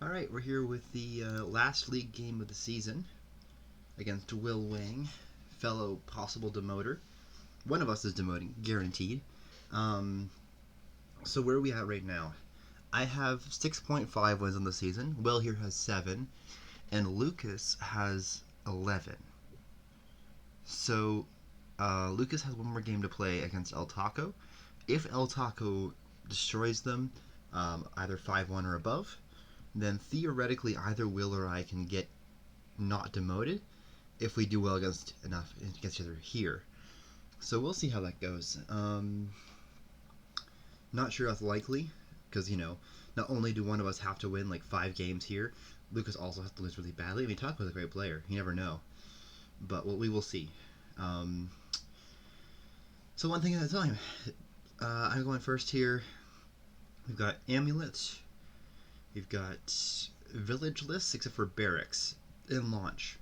Alright, we're here with the last league game of the season against Will Wang, fellow possible demoter. One of us is demoting, guaranteed. So where are we at right now? I have 6.5 wins on the season. Will here has 7, and Lucas has 11. So Lucas has one more game to play against El Taco. If El Taco destroys them, either 5-1 or above, then theoretically either Will or I can get not demoted if we do well against each other here. So we'll see how that goes. Not sure that's likely, because, not only do one of us have to win like 5 games here, Lucas also has to lose really badly. I mean, Taco's a great player. You never know. But we will see. So one thing at a time. I'm going first here. We've got Amulet. We've got village lists, except for barracks, in launch.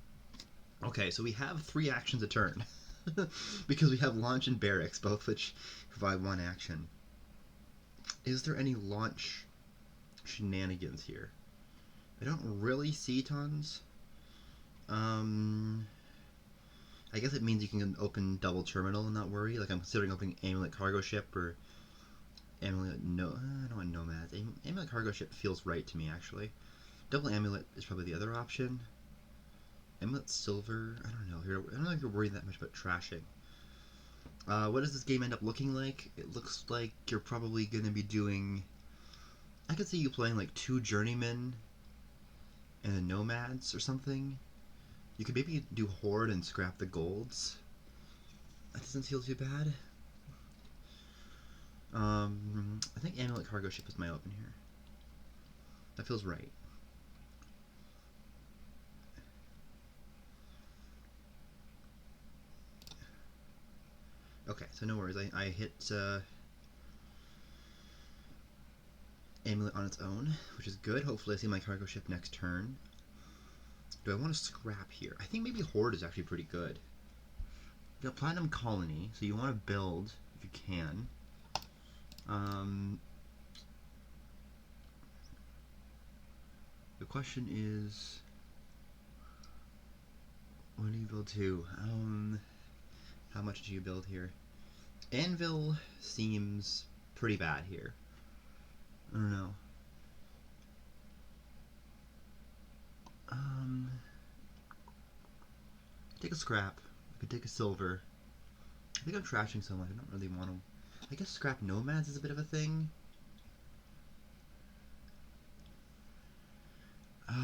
Okay, so we have 3 actions a turn. Because we have launch and barracks, both which provide 1 action. Is there any launch shenanigans here? I don't really see tons. I guess it means you can open double terminal and not worry. Like, I'm considering opening Amulet Cargo Ship or Amulet, I don't want Nomads. Amulet Cargo Ship feels right to me, actually. Double Amulet is probably the other option. Amulet Silver, I don't know. I don't know if you're worried that much about trashing. What does this game end up looking like? It looks like you're probably going to be doing... I could see you playing like 2 Journeymen and a Nomads or something. You could maybe do Hoard and scrap the golds. That doesn't feel too bad. I think Amulet Cargo Ship is my open here. That feels right. Okay, so no worries. I hit Amulet on its own, which is good. Hopefully I see my cargo ship next turn. Do I want to scrap here? I think maybe Hoard is actually pretty good. You got Platinum Colony, so you want to build if you can. The question is, what do you build to? How much do you build here? Anvil seems pretty bad here. I don't know. Take a scrap. I could take a silver. I think I'm trashing so much. I don't really want to. I guess scrap nomads is a bit of a thing.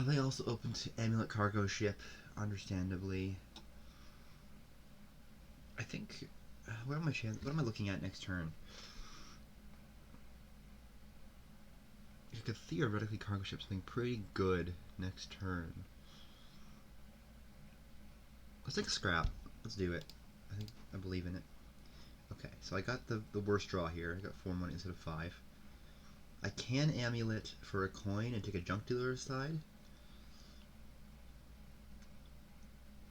They also opened Amulet Cargo Ship, understandably. I think. What am I looking at next turn? You could theoretically cargo ship something pretty good next turn. Let's take a scrap. Let's do it. I believe in it. Okay, so I got the worst draw here. I got 4 money instead of 5. I can Amulet for a coin and take a junk dealer aside.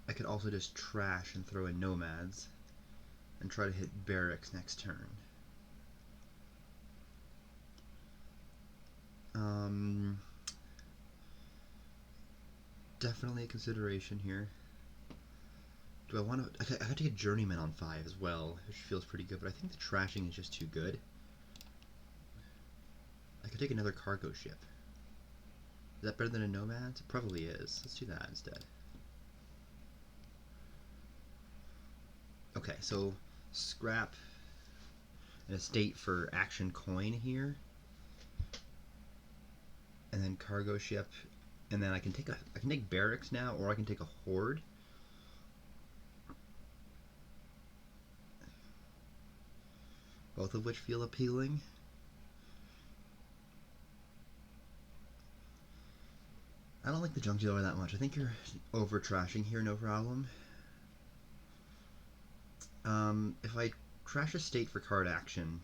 I could also just trash and throw in nomads and try to hit barracks next turn. Definitely a consideration here. Do I want to... I could take a Journeyman on 5 as well, which feels pretty good, but I think the trashing is just too good. I could take another cargo ship. Is that better than a Nomad? It probably is. Let's do that instead. Okay, so scrap an estate for action coin here. And then cargo ship. And then I can take barracks now, or I can take a Hoard. Both of which feel appealing. I don't like the junk dealer that much. I think you're over trashing here, no problem. If I trash a state for card action,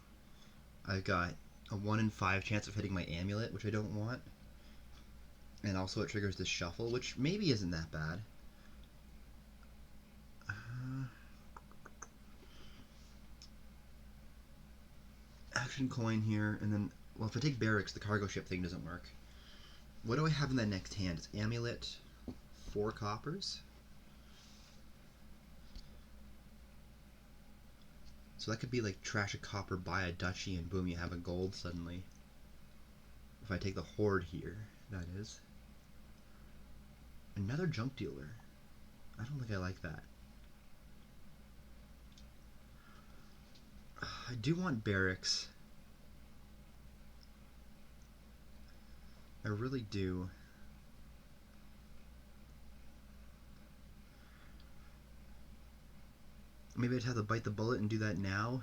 I've got a 1 in 5 chance of hitting my amulet, which I don't want. And also it triggers this shuffle, which maybe isn't that bad. Action coin here, and then, well, if I take barracks, the cargo ship thing doesn't work. What do I have in that next hand? It's amulet, 4 coppers. So that could be like trash a copper, buy a duchy, and boom, you have a gold suddenly. If I take the hoard here, that is. Another junk dealer. I don't think I like that. I do want barracks. I really do. Maybe I'd have to bite the bullet and do that now.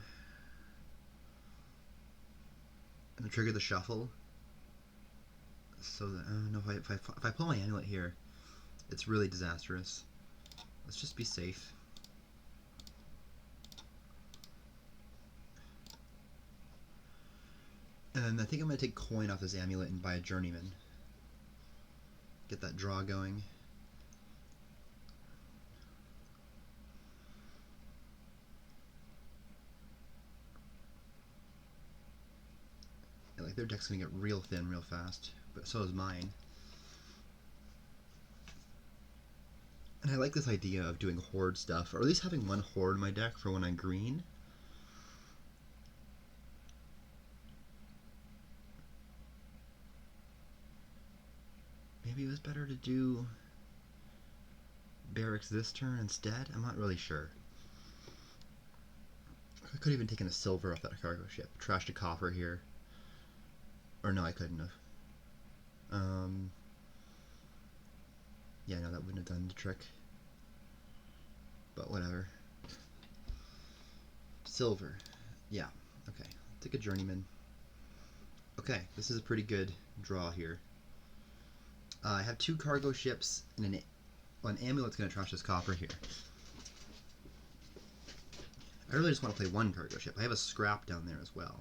And trigger the shuffle. So that, no, if I pull my amulet here, it's really disastrous. Let's just be safe. And I think I'm going to take coin off this amulet and buy a journeyman. Get that draw going. Yeah, like their deck's going to get real thin real fast, but so is mine. And I like this idea of doing hoard stuff, or at least having one hoard in my deck for when I'm green. Maybe it was better to do barracks this turn instead? I'm not really sure. I could have even taken a silver off that cargo ship. Trashed a copper here. Or no, I couldn't have. Yeah, no, that wouldn't have done the trick. But whatever. Silver. Yeah, okay. Take a journeyman. Okay, this is a pretty good draw here. I have 2 cargo ships and an amulet's going to trash this copper here. I really just want to play 1 cargo ship. I have a scrap down there as well.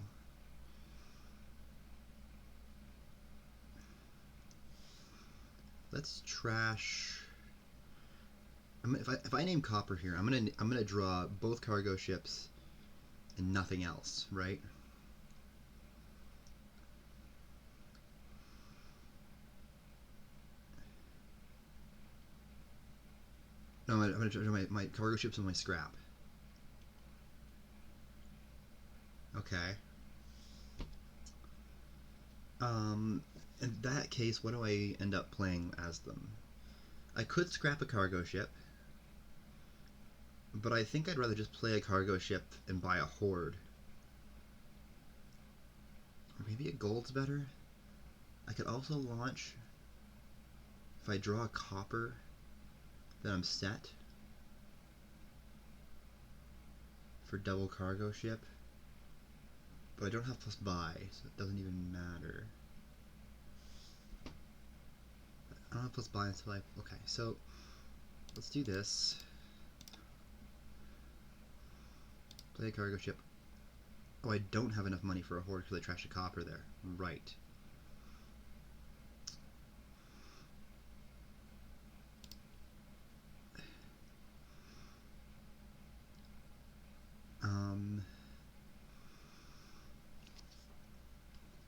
Let's trash. If I name copper here, I'm gonna draw both cargo ships and nothing else, right? No, I'm gonna draw my cargo ships and my scrap. Okay. In that case, what do I end up playing as them? I could scrap a cargo ship, but I think I'd rather just play a cargo ship and buy a hoard. Or maybe a gold's better? I could also launch, if I draw a copper, then I'm set for double cargo ship. But I don't have plus buy, so it doesn't even matter. I don't have plus buy until I... Okay, so let's do this. Play a cargo ship. Oh, I don't have enough money for a hoard because I trashed a copper there. Right.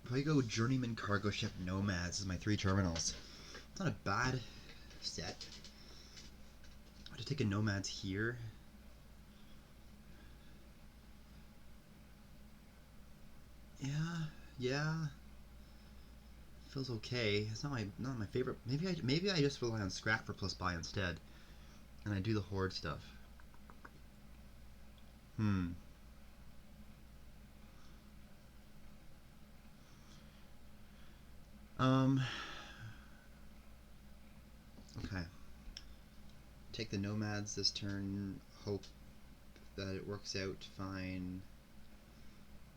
If I go journeyman cargo ship nomads as my 3 terminals, it's not a bad set. I'll just take a nomads here. Yeah. Feels okay. It's not my favorite. Maybe I just rely on scrap for plus buy instead, and I do the hoard stuff. Okay. Take the nomads this turn. Hope that it works out fine.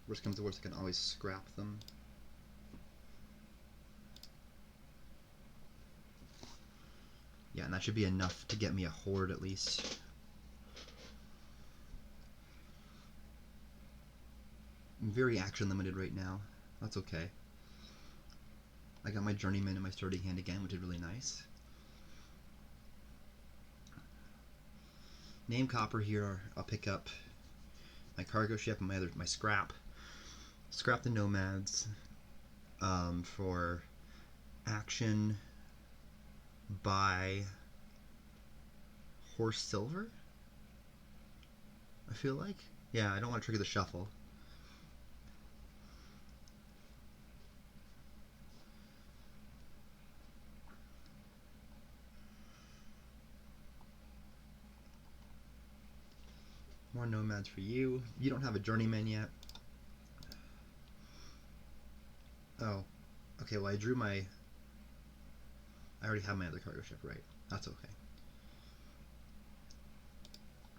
Worst comes to worst, I can always scrap them. Yeah, and that should be enough to get me a hoard at least. I'm very action limited right now. That's okay. I got my journeyman in my starting hand again, which is really nice. Name copper here. I'll pick up my cargo ship and my scrap. Scrap the nomads for action by horse silver, I feel like. Yeah, I don't want to trigger the shuffle. More nomads for you. You don't have a journeyman yet. Oh, okay, well I drew my... I already have my other cargo ship, right. That's okay.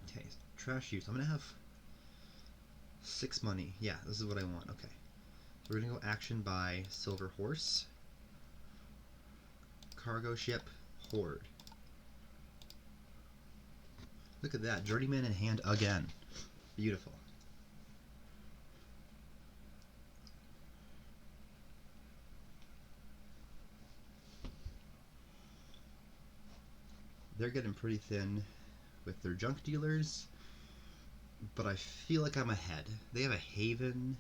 Okay, trash use. I'm gonna have 6 money. Yeah, this is what I want. Okay. We're gonna go action by silver horse. Cargo ship, hoard. Look at that, journeyman in hand again. Beautiful. They're getting pretty thin with their junk dealers, but I feel like I'm ahead. They have a haven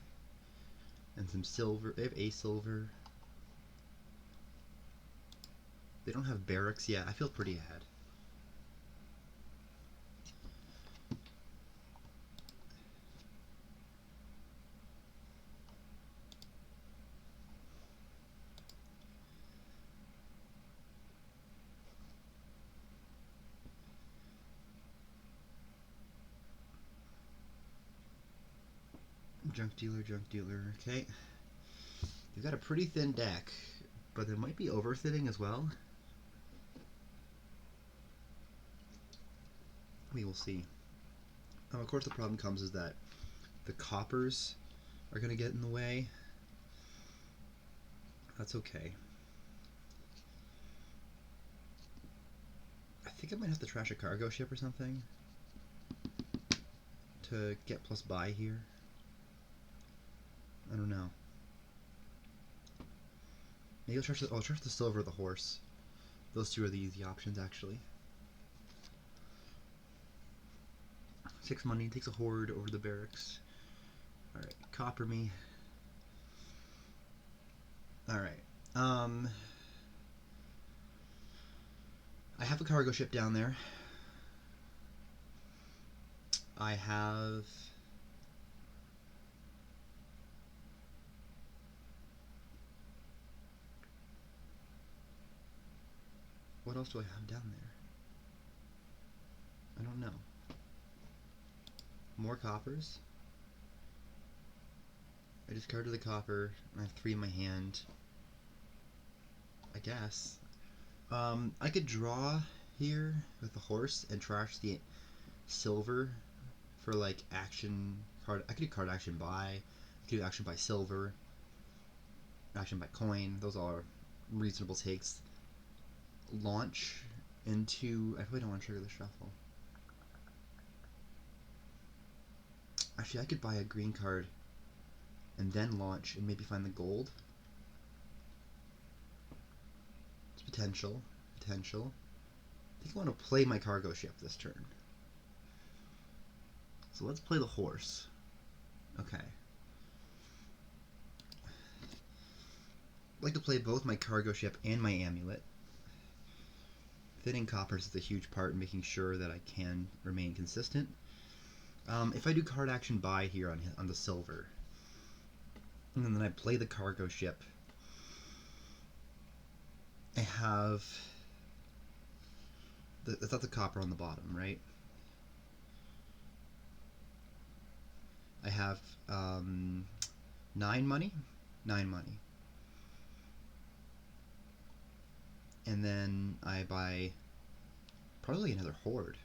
and some silver. They have a silver. They don't have barracks yet. I feel pretty ahead. Junk dealer, okay. You've got a pretty thin deck, but there might be overfitting as well. We will see. Of course, the problem comes is that the coppers are going to get in the way. That's okay. I think I might have to trash a cargo ship or something to get plus buy here. I don't know. Maybe I'll trash the silver or the horse. Those two are the easy options, actually. 6 money, takes a hoard over the barracks. Alright, copper me. Alright. I have a cargo ship down there. I have... What else do I have down there? I don't know. More coppers. I discarded the copper. I have 3 in my hand. I guess. I could draw here with the horse and trash the silver for like action card. I could do card action buy. I could do action by silver. Action by coin. Those are reasonable takes. Launch into... I probably don't want to trigger the shuffle. Actually, I could buy a green card and then launch and maybe find the gold. It's potential. I think I want to play my cargo ship this turn. So let's play the horse. Okay. I'd like to play both my cargo ship and my amulet. Thinning coppers is a huge part in making sure that I can remain consistent. If I do card action buy here on the silver, and then I play the cargo ship, I have... That's not the copper on the bottom, right? I have 9 money. And then I buy probably another hoard.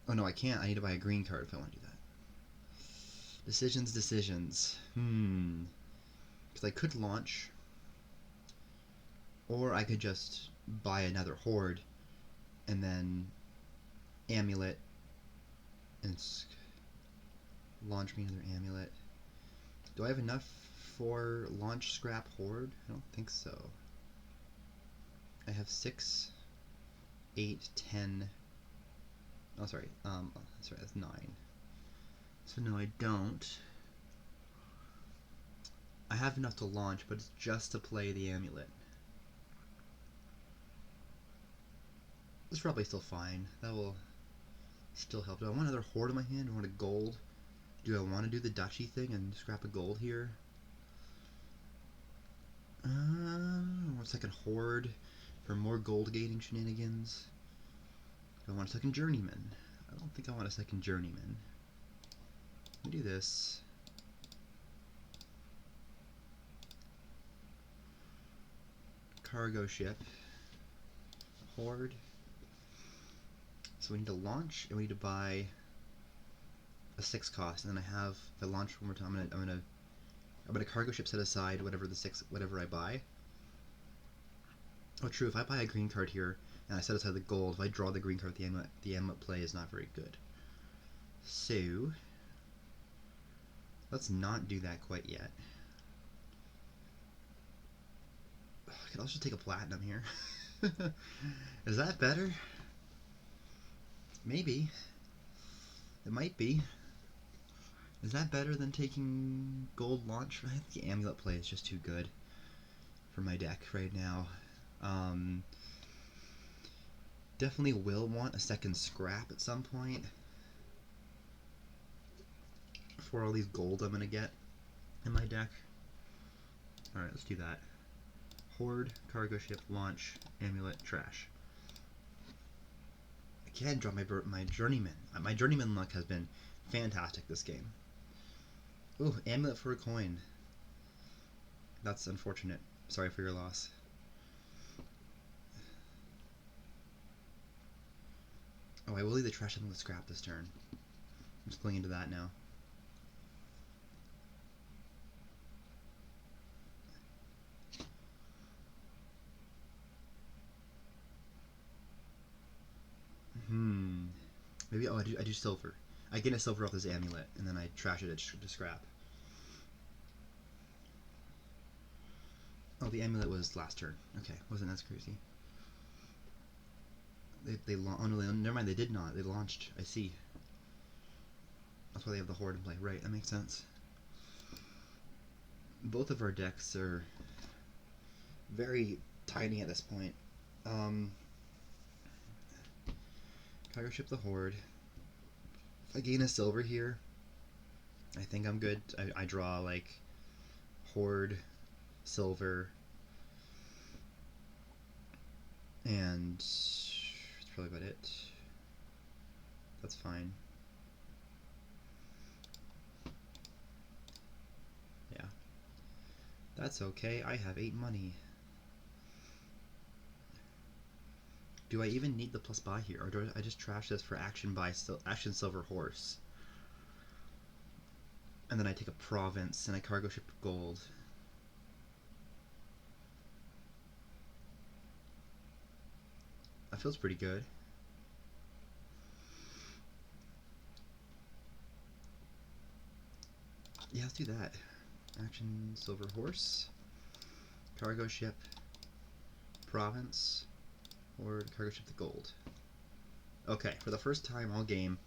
Oh no, I can't. I need to buy a green card if I want to do that. Decisions. Because I could launch, or I could just buy another hoard and then amulet and launch me another amulet. Do I have enough for launch scrap hoard? I don't think so. I have 6, 8, 10. Oh, sorry. Sorry, that's 9. So no, I don't. I have enough to launch, but it's just to play the amulet. It's probably still fine. That will still help. Do I want another hoard in my hand? Do I want a gold? Do I want to do the duchy thing and scrap a gold here? One second hoard for more gold gaining shenanigans. Do I want a second journeyman? I don't think I want a second journeyman. Let me do this. Cargo ship. Hoard. So we need to launch and we need to buy a 6 cost, and then I have, if I launch one more time, I'm gonna cargo ship set aside whatever I buy. Oh, true. If I buy a green card here and I set aside the gold, if I draw the green card, the amulet play is not very good. So let's not do that quite yet. I could also take a platinum here. Is that better? Maybe. It might be. Is that better than taking gold launch? I think the amulet play is just too good for my deck right now. Definitely will want a second scrap at some point for all these gold I'm gonna get in my deck. Alright, let's do that. Hoard, cargo ship, launch, amulet, trash. I can't draw my journeyman. My journeyman luck has been fantastic this game. Ooh, amulet for a coin. That's unfortunate. Sorry for your loss. Oh, I will leave the trash in the scrap this turn. I'm just going into that now. Maybe, oh, I do silver. I get a silver off this amulet, and then I trash it to scrap. Oh, the amulet was last turn. Okay, wasn't that crazy. Oh no, never mind, they did not. They launched. I see. That's why they have the hoard in play. Right, that makes sense. Both of our decks are very tiny at this point. Cargo ship the hoard. If I gain a silver here, I think I'm good. I draw like hoard, silver, and that's probably about it. That's fine. Yeah. That's okay. I have 8 money. Do I even need the plus buy here, or do I just trash this for action silver horse? And then I take a province and I cargo ship gold. That feels pretty good. Yeah, let's do that. Action silver horse, cargo ship, province, or cargo ship the gold. Okay, for the first time all game,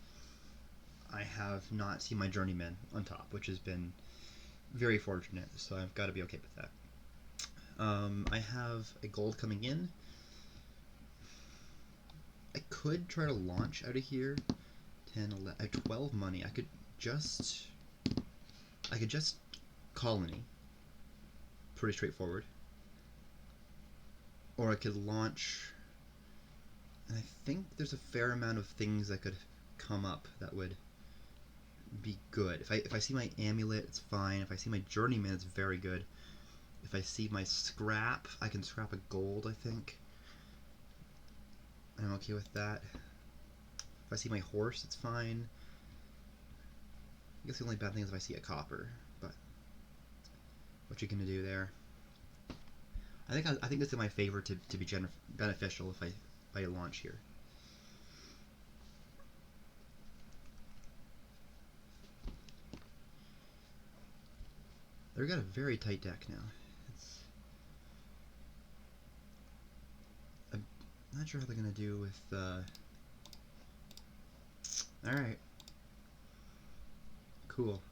I have not seen my journeyman on top, which has been very fortunate, so I've got to be okay with that. I have a gold coming in. I could try to launch out of here. 10, 11, I have 12 money. I could just colony. Pretty straightforward. Or I could launch, and I think there's a fair amount of things that could come up that would be good. If I see my amulet, it's fine. If I see my journeyman, it's very good. If I see my scrap, I can scrap a gold, I think. I'm okay with that. If I see my horse, it's fine. I guess the only bad thing is if I see a copper, but what you gonna do there? I think it's in my favor to be beneficial if I launch here. They've got a very tight deck now. I'm not sure how they're gonna do with. All right. Cool.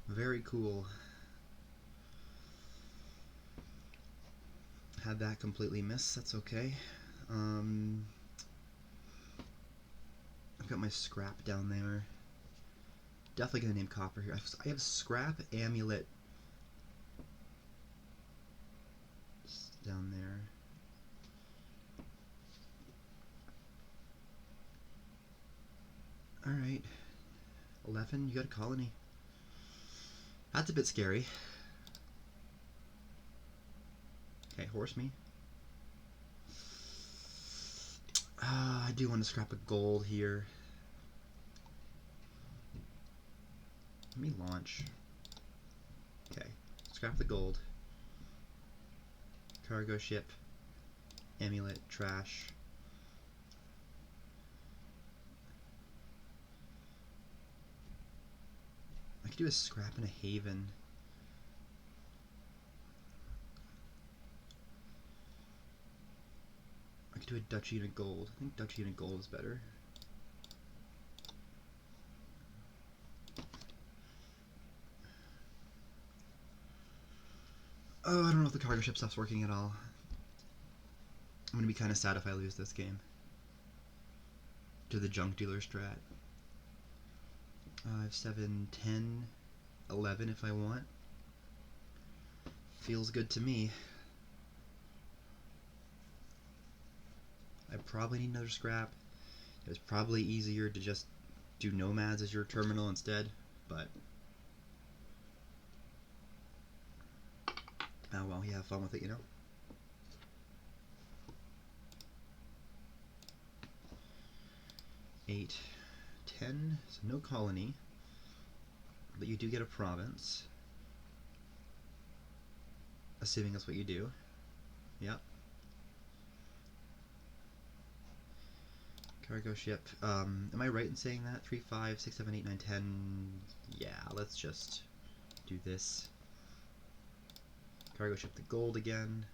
Very cool. Had that completely miss. That's okay. I've got my scrap down there. Definitely gonna name copper here. I have scrap, amulet down there. Alright. 11, you got a colony. That's a bit scary. Okay, horse me. I do want to scrap a gold here. Let me launch. Okay, scrap the gold. Cargo ship. Amulet, trash. I could do a scrap and a haven. I could do a duchy and a gold. I think duchy and a gold is better. Oh, I don't know if the cargo ship stuff's working at all. I'm gonna be kind of sad if I lose this game to the junk dealer strat. 5, 7, 10, 11 if I want. Feels good to me. I probably need another scrap. It's probably easier to just do nomads as your terminal instead, but oh well, you have fun with it, you know. Eight, 10, so no colony, but you do get a province, assuming that's what you do. Yep. Cargo ship. Am I right in saying that? 3, 5, 6, 7, 8, 9, 10. Yeah, let's just do this. Cargo ship the gold again.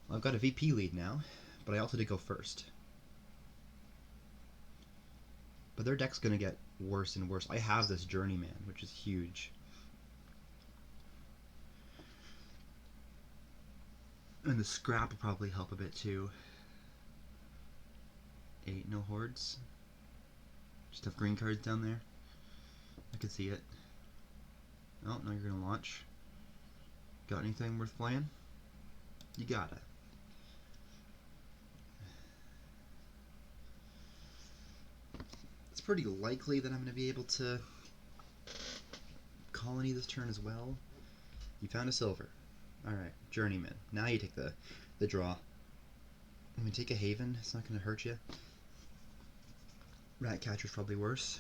Well, I've got a VP lead now, but I also did go first. But their deck's gonna get worse and worse. I have this journeyman, which is huge. And the scrap will probably help a bit too. 8, no hordes. Just have green cards down there. I can see it. Oh, no, you're gonna launch. Got anything worth playing? You got it. It's pretty likely that I'm gonna be able to colony this turn as well. You found a silver. Alright, journeyman. Now you take the draw. I'm gonna take a haven. It's not gonna hurt you. Ratcatcher's probably worse.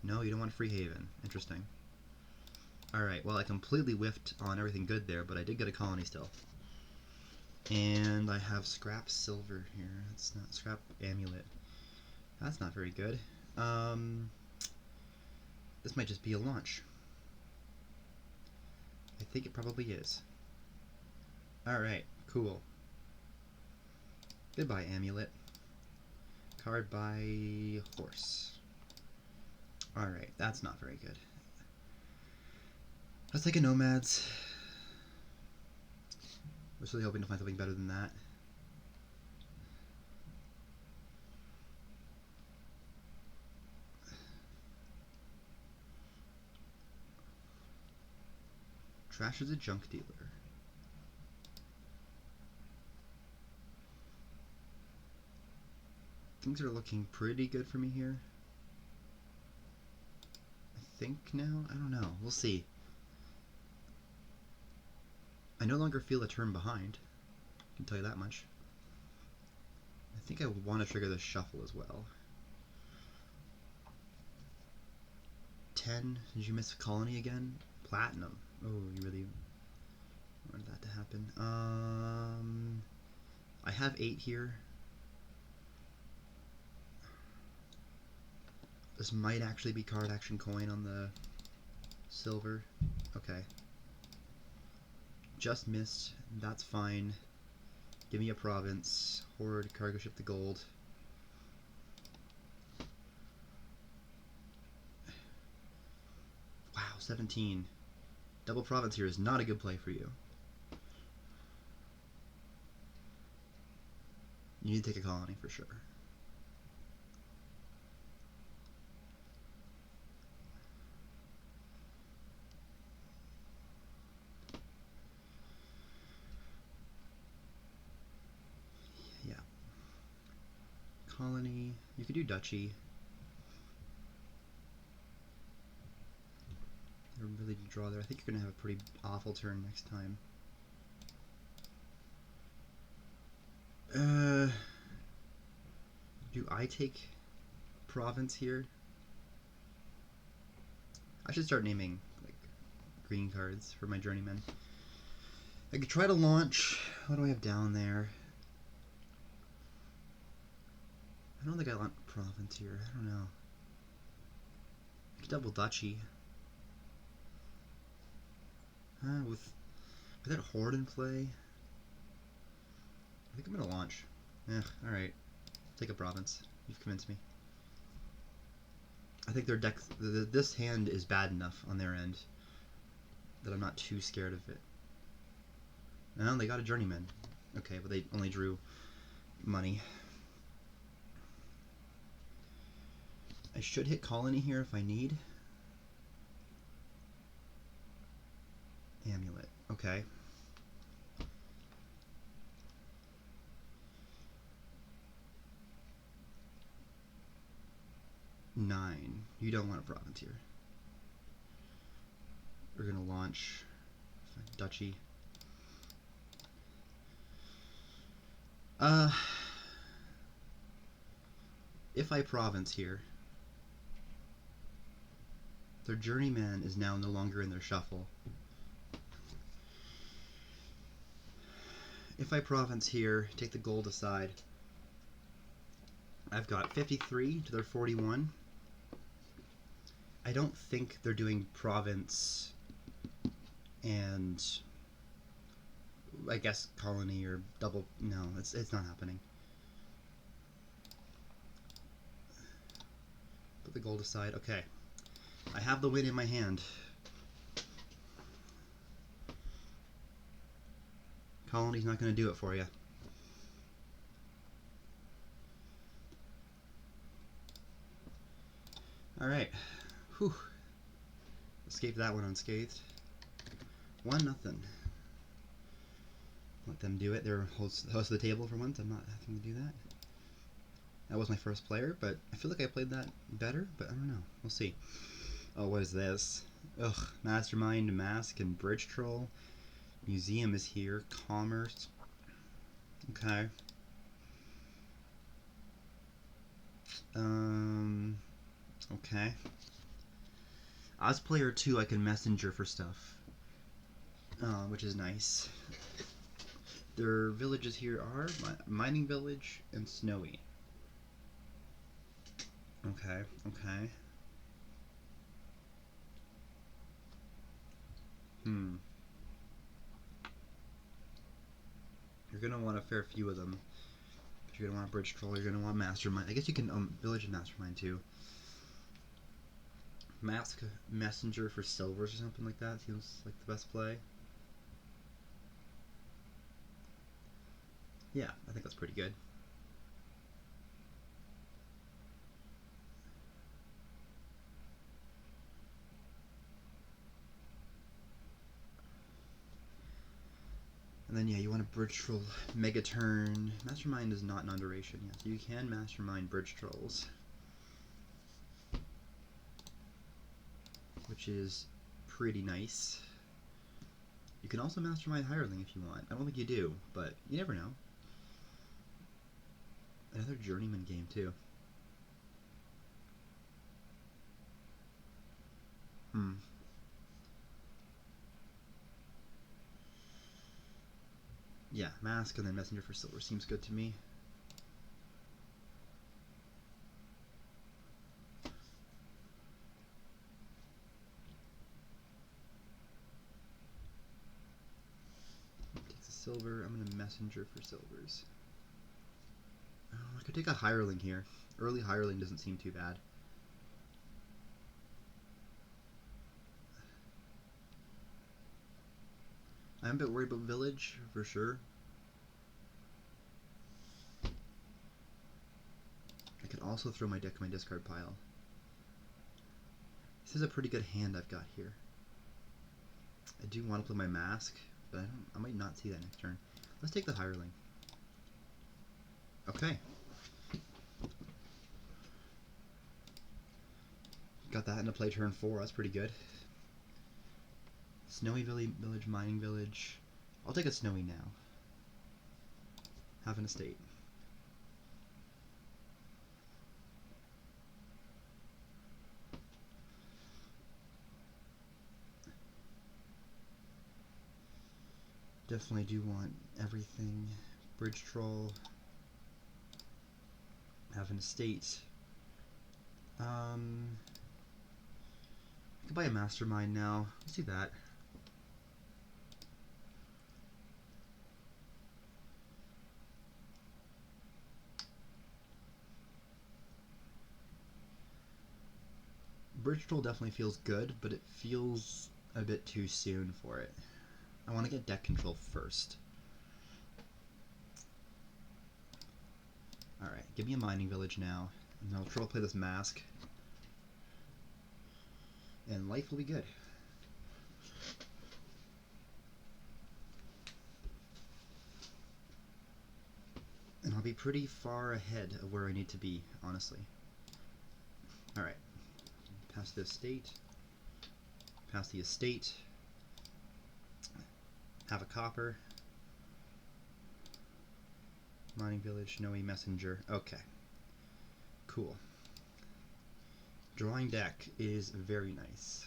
No, you don't want a free haven. Interesting. Alright, well I completely whiffed on everything good there, but I did get a colony still. And I have scrap silver here. That's not scrap amulet. That's not very good. This might just be a launch. I think it probably is. Alright, cool. Goodbye, amulet. Card by horse. Alright, that's not very good. Let's take a nomads. We're really hoping to find something better than that. Trash is a junk dealer. Things are looking pretty good for me here. I think now? I don't know. We'll see. I no longer feel a turn behind. I can tell you that much. I think I want to trigger the shuffle as well. 10. Did you miss colony again? Platinum. Oh, you really wanted that to happen. I have 8 here. This might actually be card action coin on the silver. Okay. Just missed. That's fine. Give me a province. Hoard, cargo ship the gold. Wow, 17. Double province here is not a good play for you. You need to take a colony for sure. Yeah. Colony. You could do duchy. Really draw there. I think you're going to have a pretty awful turn next time. Do I take province here? I should start naming like green cards for my journeyman. I could try to launch. What do I have down there? I don't think I want province here. I don't know. I could double duchy. With that horde in play, I think I'm gonna launch. Alright. Take a province. You've convinced me. I think their deck, this hand is bad enough on their end that I'm not too scared of it. No, they got a journeyman. Okay, but they only drew money. I should hit colony here if I need. Amulet. Okay. Nine. You don't want a province here. We're gonna launch duchy. If I province here, their journeyman is now no longer in their shuffle. If I province here, take the gold aside, I've got 53 to their 41. I don't think they're doing province and I guess colony or double. No, it's not happening. Put the gold aside. Okay. I have the win in my hand. Colony's not going to do it for you. Alright. Whew. Escaped that one unscathed. 1-0. Let them do it. They're host of the table for once. I'm not having to do that. That was my first player, but I feel like I played that better, but I don't know. We'll see. Oh, what is this? Ugh. Mastermind, Mask, and Bridge Troll. Museum is here. Commerce. Okay. Okay. As player 2, I can messenger for stuff, which is nice. Their villages here are Mining Village and Snowy. Okay, okay. You're gonna want a fair few of them. You're gonna want Bridge Troll, you're gonna want Mastermind. I guess you can Village and Mastermind too. Mask Messenger for silvers or something like that seems like the best play. Yeah, I think that's pretty good. And then, yeah, you want a Bridge Troll Mega Turn. Mastermind is not non-duration yet, so you can Mastermind Bridge Trolls. Which is pretty nice. You can also Mastermind Hireling if you want. I don't think you do, but you never know. Another Journeyman game, too. Yeah, Mask and then Messenger for silver seems good to me. silver. I'm gonna messenger for silvers. Oh, I could take a hireling here. Early hireling doesn't seem too bad. I'm a bit worried about village, for sure. I could also throw my deck in my discard pile. This is a pretty good hand I've got here. I do want to play my mask, but I might not see that next turn. Let's take the hireling. Okay. Got that into play turn 4. That's pretty good. Snowy village, mining village. I'll take a snowy now. Have an estate. Definitely do want everything. Bridge troll. Have an estate. I could buy a mastermind now. Let's do that. Bridge troll definitely feels good, but it feels a bit too soon for it. I want to get deck control first. Alright, give me a mining village now, and I'll try to play this mask. And life will be good. And I'll be pretty far ahead of where I need to be, honestly. Alright. Pass the estate. Pass the estate. Have a copper. Mining village, Snowy messenger. Okay. Cool. Drawing deck is very nice.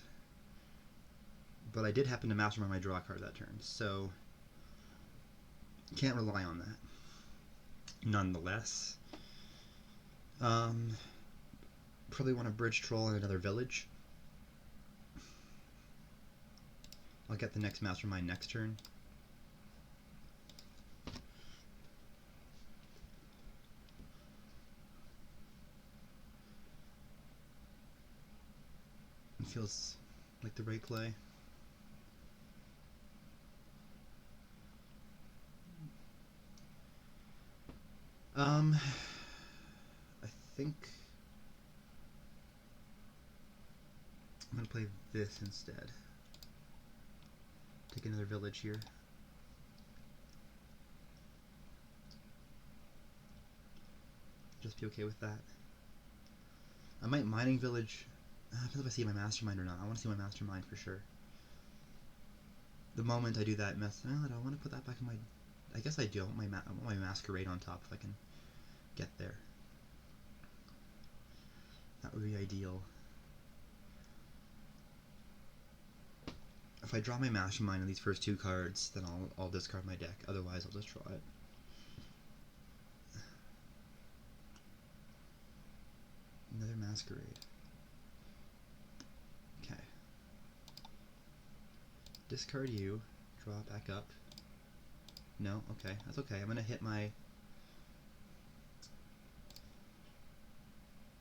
But I did happen to mastermind my draw card that turn, so can't rely on that. Nonetheless, probably want a bridge troll in another village. I'll get the next mastermind next turn. It feels like the right play. I think I'm gonna play this instead. Take another village here. Just be okay with that. I might mining village. I don't know if I see my mastermind or not. I want to see my mastermind for sure. The moment I do that mess, well, I don't want to put that back in my. I guess I do. I want my masquerade on top if I can get there. That would be ideal. If I draw my mastermind on these first 2 cards, then I'll discard my deck. Otherwise, I'll just draw it. Another masquerade. Okay. Discard you. Draw back up. No? Okay. That's okay. I'm gonna hit my...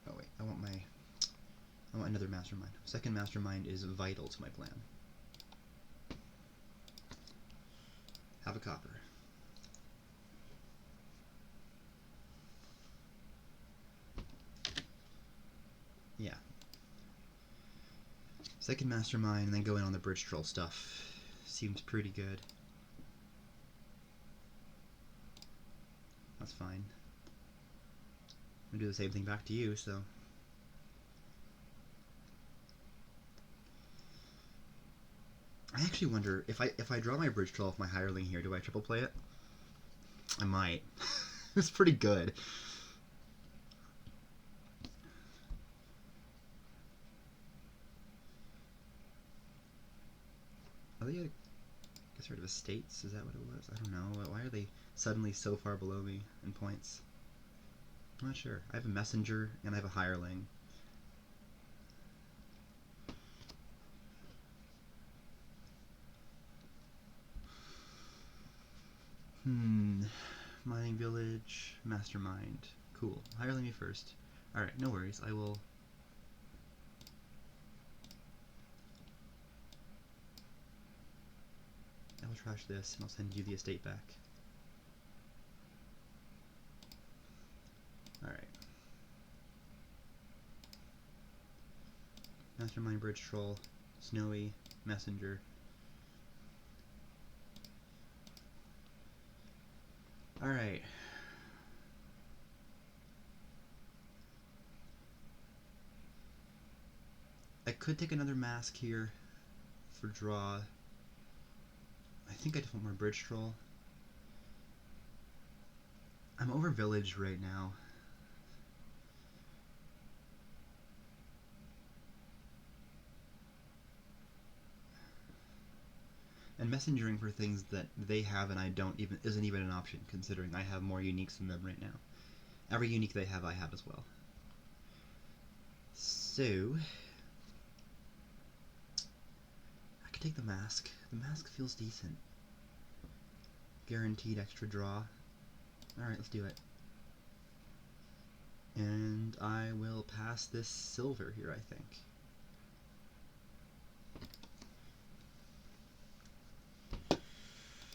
Oh wait. I want another mastermind. Second mastermind is vital to my plan. Have a copper. Yeah. Second mastermind and then go in on the bridge troll stuff. Seems pretty good. That's fine. I'm gonna do the same thing back to you, so. I actually wonder if I draw my bridge troll off my hireling here, do I triple play it? I might. It's pretty good. Are they get rid of estates? Is that what it was? I don't know. Why are they suddenly so far below me in points? I'm not sure. I have a messenger and I have a hireling. Mining village, mastermind. Cool. Hireling me first. Alright, no worries. I will trash this and I'll send you the estate back. Alright. Mastermind, bridge troll, snowy, messenger. Alright. I could take another mask here for draw. I think I just want more bridge troll. I'm over village right now. And messengering for things that they have and I don't isn't even an option, considering I have more uniques than them right now. Every unique they have, I have as well. So I could take the mask. The mask feels decent. Guaranteed extra draw. Alright, let's do it. And I will pass this silver here, I think.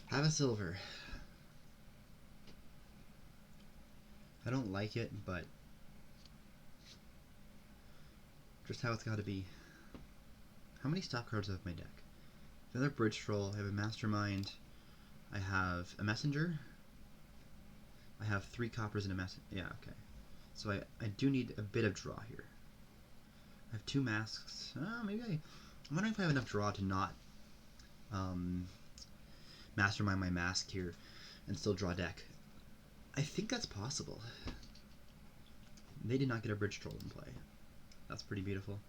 Have a silver. I don't like it, but just how it's gotta be. How many stop cards do I have in my deck? Another bridge troll, I have a mastermind, I have a messenger, I have 3 coppers and a yeah, okay. So I do need a bit of draw here. I have 2 masks. Maybe I'm wondering if I have enough draw to not mastermind my mask here and still draw deck. I think that's possible. They did not get a bridge troll in play. That's pretty beautiful.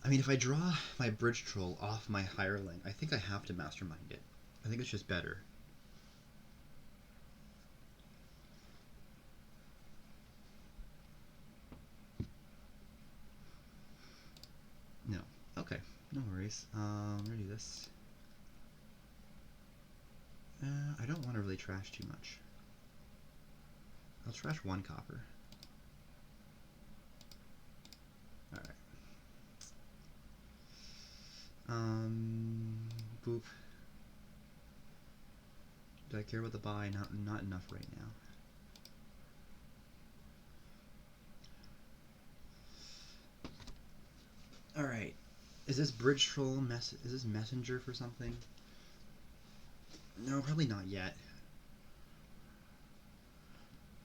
I mean, if I draw my bridge troll off my hireling, I think I have to mastermind it. I think it's just better. No. Okay. No worries. I'm gonna do this. I don't want to really trash too much. I'll trash 1 copper. Alright. Boop. Do I care about the buy? Not enough right now. Alright. Is this bridge troll is this messenger for something? No, probably not yet.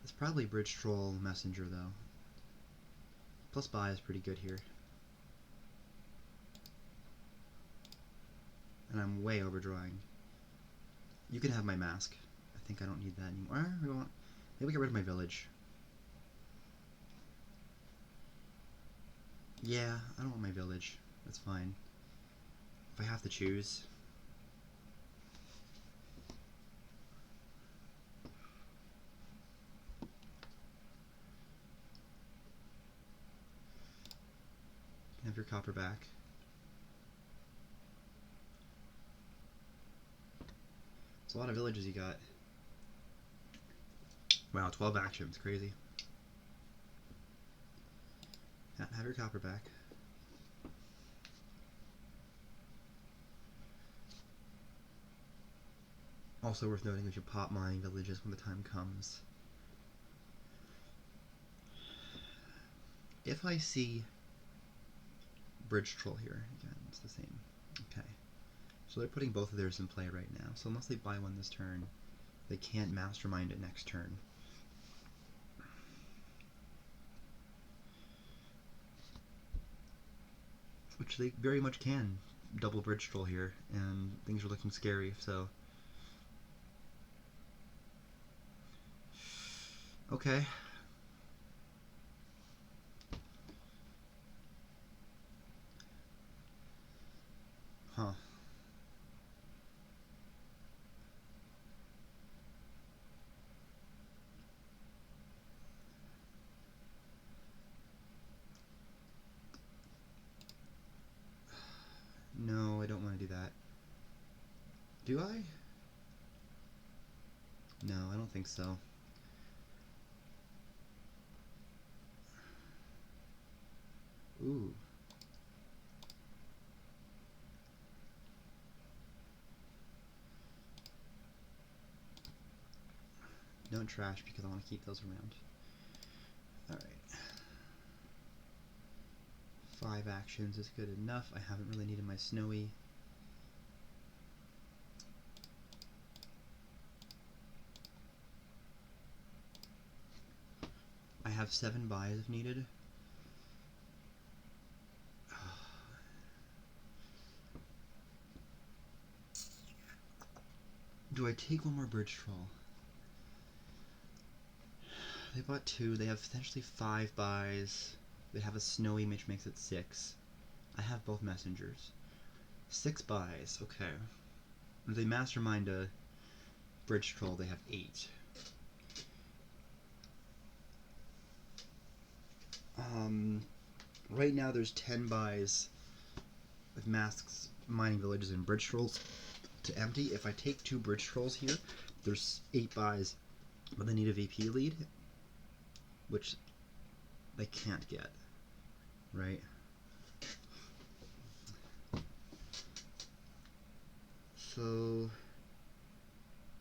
It's probably bridge troll messenger though. Plus buy is pretty good here. And I'm way overdrawing. You can have my mask. I think I don't need that anymore. Maybe get rid of my village. Yeah, I don't want my village. That's fine. If I have to choose. You can have your copper back. It's a lot of villages you got. Wow, 12 actions. Crazy. Have your copper back. Also worth noting that you pop mining villages when the time comes. If I see bridge troll here, again, it's the same. Okay. So they're putting both of theirs in play right now. So unless they buy one this turn, they can't mastermind it next turn. Which they very much can double bridge troll here, and things are looking scary, so. Okay. Huh. No. Do I? No, I don't think so. Ooh. Don't trash because I want to keep those around. Alright. 5 actions is good enough. I haven't really needed my snowy. I have 7 buys if needed. Do I take one more bridge troll? They bought 2. They have potentially 5 buys. They have a snowy, which makes it 6. I have both messengers. 6 buys. Okay. If they mastermind a bridge troll, they have 8. Right now there's 10 buys with masks, mining villages, and bridge trolls to empty. If I take 2 bridge trolls here, there's 8 buys, but they need a VP lead, which they can't get, right? So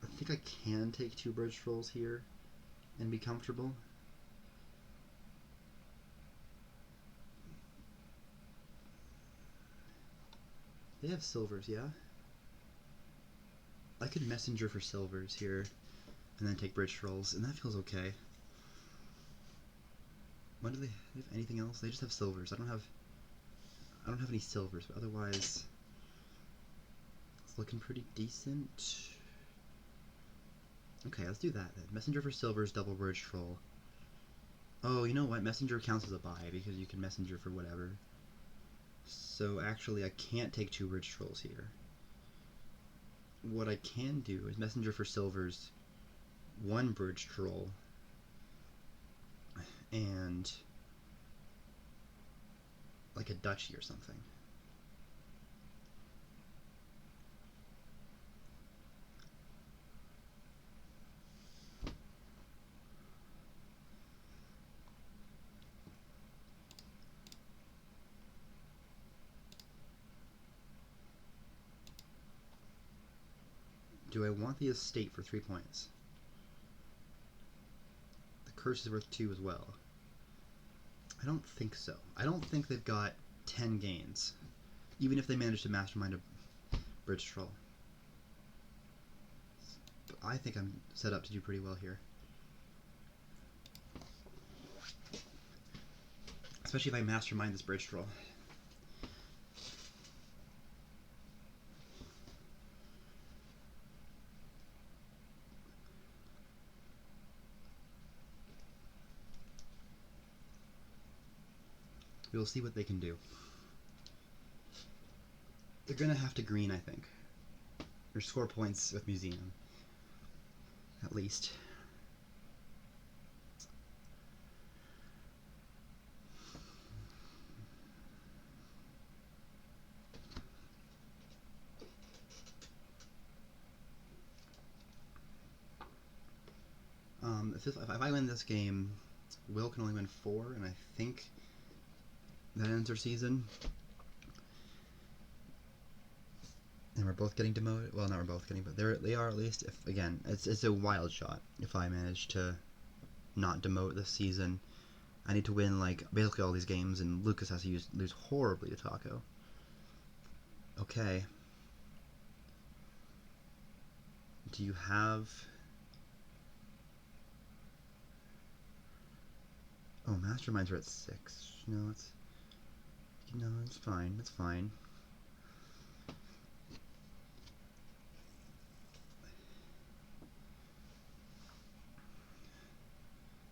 I think I can take 2 bridge trolls here and be comfortable. They have silvers, yeah? I could messenger for silvers here and then take bridge trolls, and that feels okay. What do they have? Anything else? They just have silvers. I don't have any silvers, but otherwise it's looking pretty decent. Okay, let's do that then. Messenger for silvers, double bridge troll. Oh, you know what? Messenger counts as a buy because you can messenger for whatever. So actually I can't take 2 bridge trolls here. What I can do is messenger for silvers, 1 bridge troll, and like a duchy or something. Do I want the estate for 3 points? The curse is worth 2 as well. I don't think so. I don't think they've got 10 gains, even if they manage to mastermind a bridge troll. But I think I'm set up to do pretty well here. Especially if I mastermind this bridge troll. We'll see what they can do. They're gonna have to green, I think. Or score points with museum. At least. If I win this game, Will can only win 4, and I think that ends their season. And we're both getting demoted. Well, not we're both getting, but they are at least. If again, it's a wild shot. If I manage to not demote this season, I need to win like basically all these games, and Lucas has to lose horribly to Taco. Okay. Do you have? Oh, masterminds are at 6. No, it's fine. It's fine.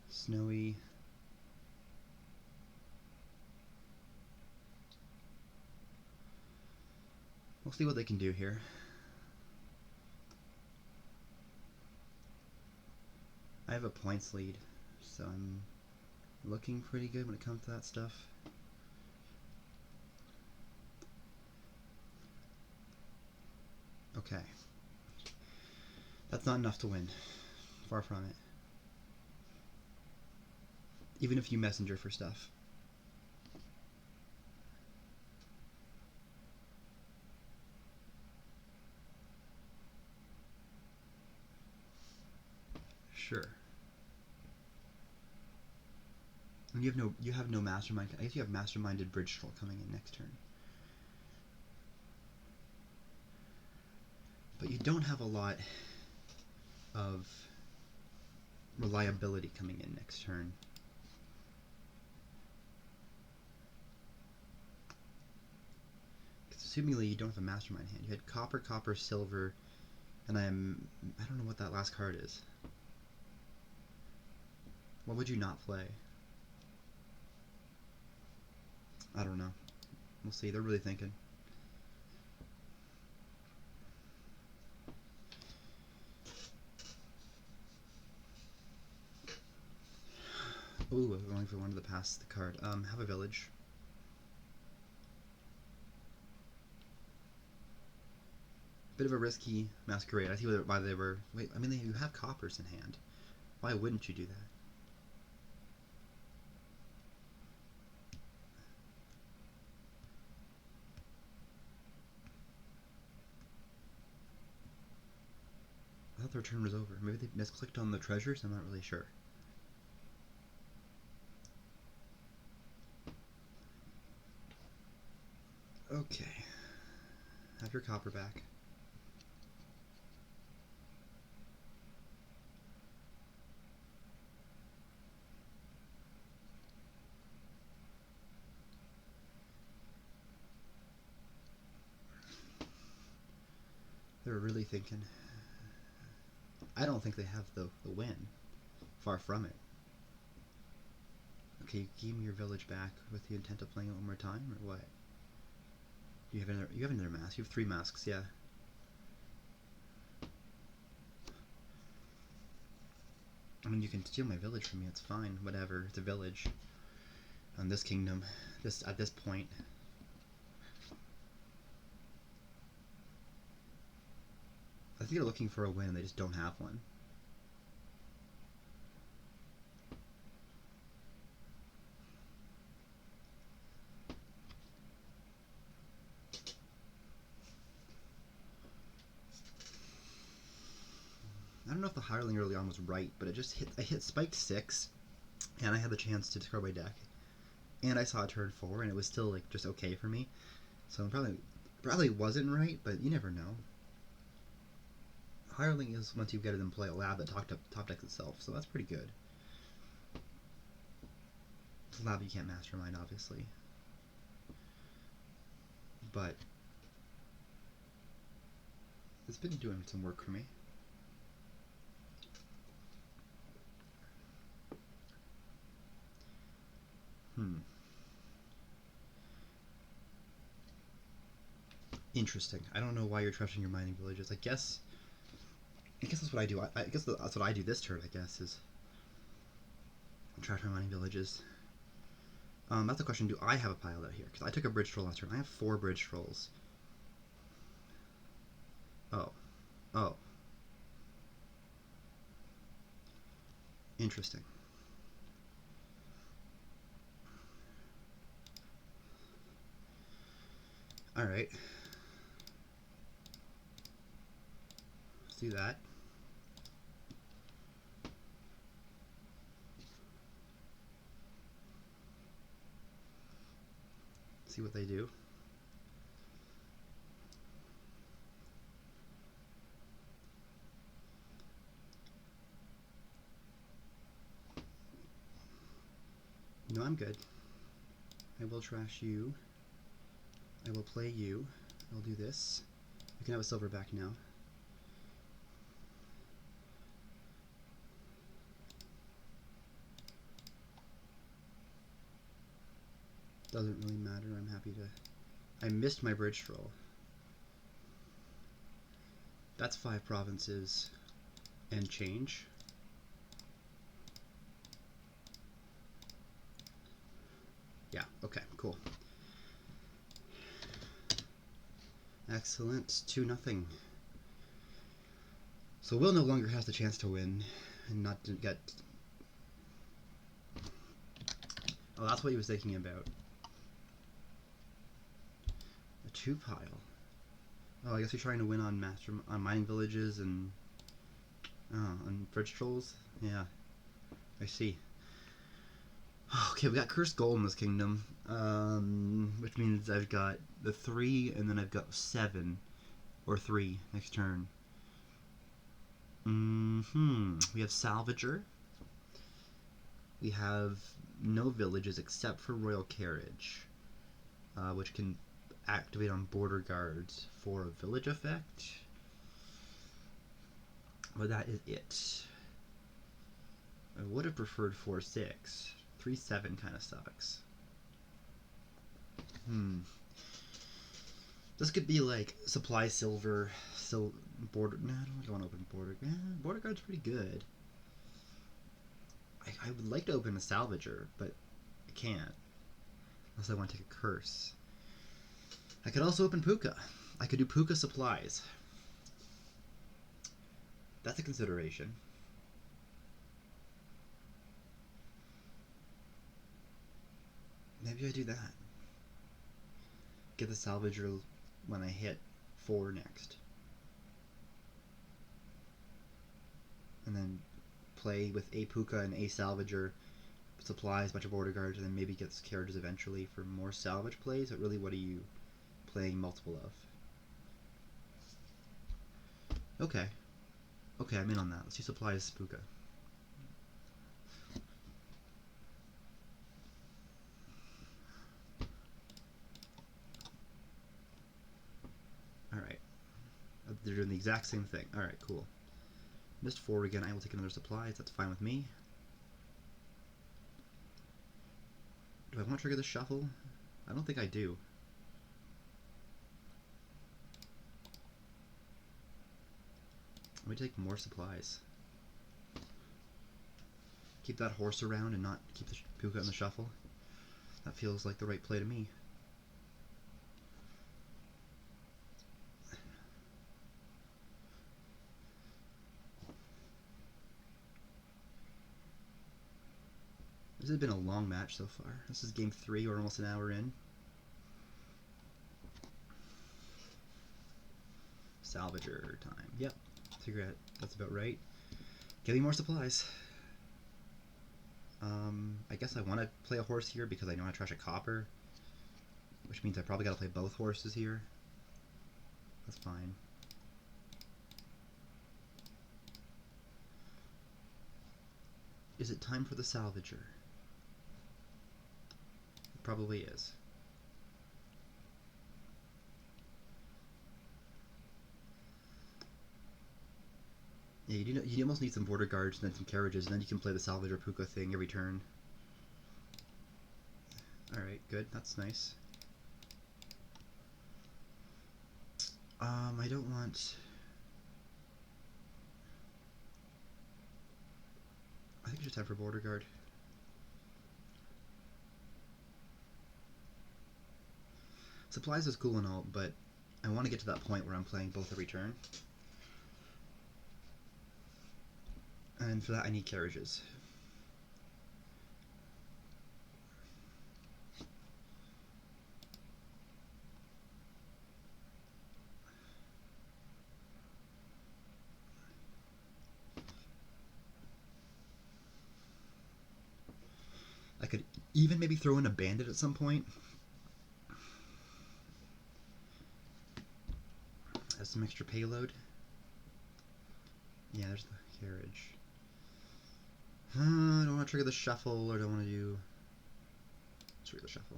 Snowy. We'll see what they can do here. I have a points lead, so I'm looking pretty good when it comes to that stuff. Okay. That's not enough to win. Far from it. Even if you messenger for stuff. Sure. And you have no mastermind. I guess you have masterminded bridge troll coming in next turn. But you don't have a lot of reliability coming in next turn. Assumingly you don't have a mastermind hand. You had copper, copper, silver, and I don't know what that last card is. What would you not play? I don't know. We'll see. They're really thinking. Ooh, I wonder if I wanted to pass the card. Have a village. Bit of a risky masquerade. I see why they were. Wait, I mean, you have coppers in hand. Why wouldn't you do that? I thought their turn was over. Maybe they misclicked on the treasures? I'm not really sure. Okay. Have your copper back. They're really thinking. I don't think they have the win. Far from it. Okay, you gave me your village back with the intent of playing it one more time, or what? You have another mask. You have 3 masks, yeah. I mean, you can steal my village from me. It's fine. Whatever. It's a village. On this kingdom, at this point. I think they're looking for a win. They just don't have one. I don't know if the hireling early on was right, but I hit spiked 6, and I had the chance to discard my deck, and I saw a turn 4, and it was still like just okay for me. So probably wasn't right, but you never know. Hireling is once you get it in play a lab that top decks itself, so that's pretty good. It's a lab you can't mastermind, obviously, but it's been doing some work for me. Interesting. I don't know why you're trashing your mining villages. I guess that's what I do. I guess that's what I do this turn, I guess, is trash my mining villages. That's a question. Do I have a pile out here? Because I took a bridge troll last turn. I have 4 bridge trolls. Oh. Interesting. Alright. Let's do that. See what they do. No, I'm good. I will trash you. I will play you. I'll do this. You can have a silver back now. Doesn't really matter. I'm happy to... I missed my bridge troll. That's 5 provinces and change. Yeah, okay, cool. Excellent. 2-0. So Will no longer has the chance to win and not to get... Oh, that's what he was thinking about. A 2 pile. Oh, I guess you're trying to win on mining villages and on fridge trolls. Yeah, I see. Okay, we got cursed gold in this kingdom, which means I've got the 3 and then I've got 7 or 3 next turn. We have salvager. We have no villages except for royal carriage, which can activate on border guards for a village effect. But that is it. I would have preferred 4-6. 3-7 kind of sucks. This could be like supply silver, border. No, I don't want to open border. Border guard's pretty good. I would like to open a salvager, but I can't. Unless I want to take a curse. I could also open puka. I could do puka supplies. That's a consideration. Maybe I do that. Get the salvager when I hit 4 next. And then play with a puka and a salvager, supplies, a bunch of border guards, and then maybe gets carriages eventually for more salvage plays. But really, what are you playing multiple of? Okay. Okay, I'm in on that. Let's do supplies puka. Alright. They're doing the exact same thing. Alright, cool. Missed 4 again. I will take another supplies. That's fine with me. Do I want to trigger the shuffle? I don't think I do. Let me take more supplies. Keep that horse around and not keep the puka in the shuffle. That feels like the right play to me. This has been a long match so far. This is game 3, or almost an hour in. Salvager time. Yep. Cigarette. That's about right. Give me more supplies. I guess I want to play a horse here because I know I trash a copper, which means I probably got to play both horses here. That's fine. Is it time for the salvager? It probably is. Yeah, you almost need some border guards and then some carriages, and then you can play the salvager puka thing every turn. Alright, good. That's nice. I don't want... I think it's just time for border guard. Supplies is cool and all, but I want to get to that point where I'm playing both every turn. And for that I need carriages. I could even maybe throw in a bandit at some point. Has some extra payload. Yeah, there's the carriage. I don't want to trigger the shuffle, or don't want to do... Trigger the shuffle.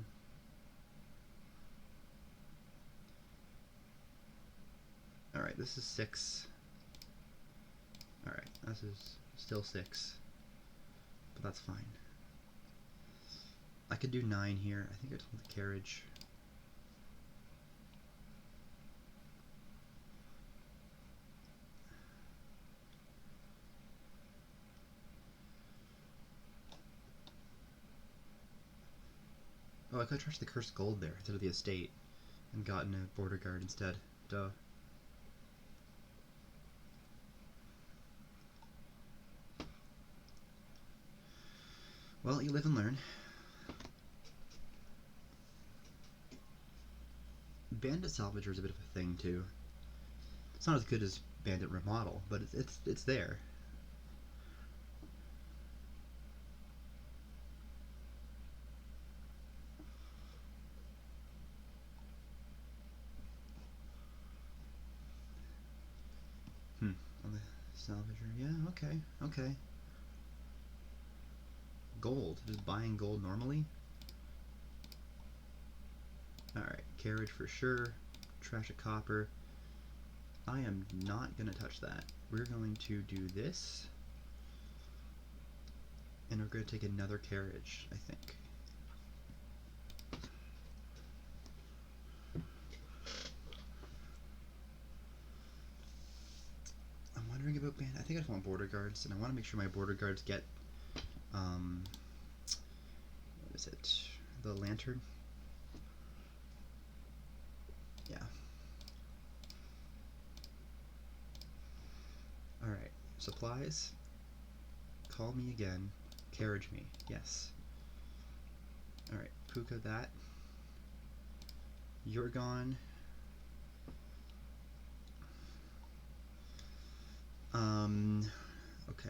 Alright, this is 6. Alright, this is still 6. But that's fine. I could do 9 here. I think I just want the carriage. Oh, I could have trashed the cursed gold there instead of the estate and gotten a border guard instead. Duh. Well, you live and learn. Bandit salvager is a bit of a thing too. It's not as good as Bandit remodel, but it's there. On the salvager, yeah, okay. Gold, just buying gold normally. Alright, carriage for sure. Trash of copper. I am not going to touch that. We're going to do this. And we're going to take another carriage, I think. I'm wondering about band. I think I just want border guards, and I want to make sure my border guards get, what is it? The lantern? Yeah. Alright, supplies. Call me again. Carriage me. Yes. Alright, Puka that. You're gone. Okay.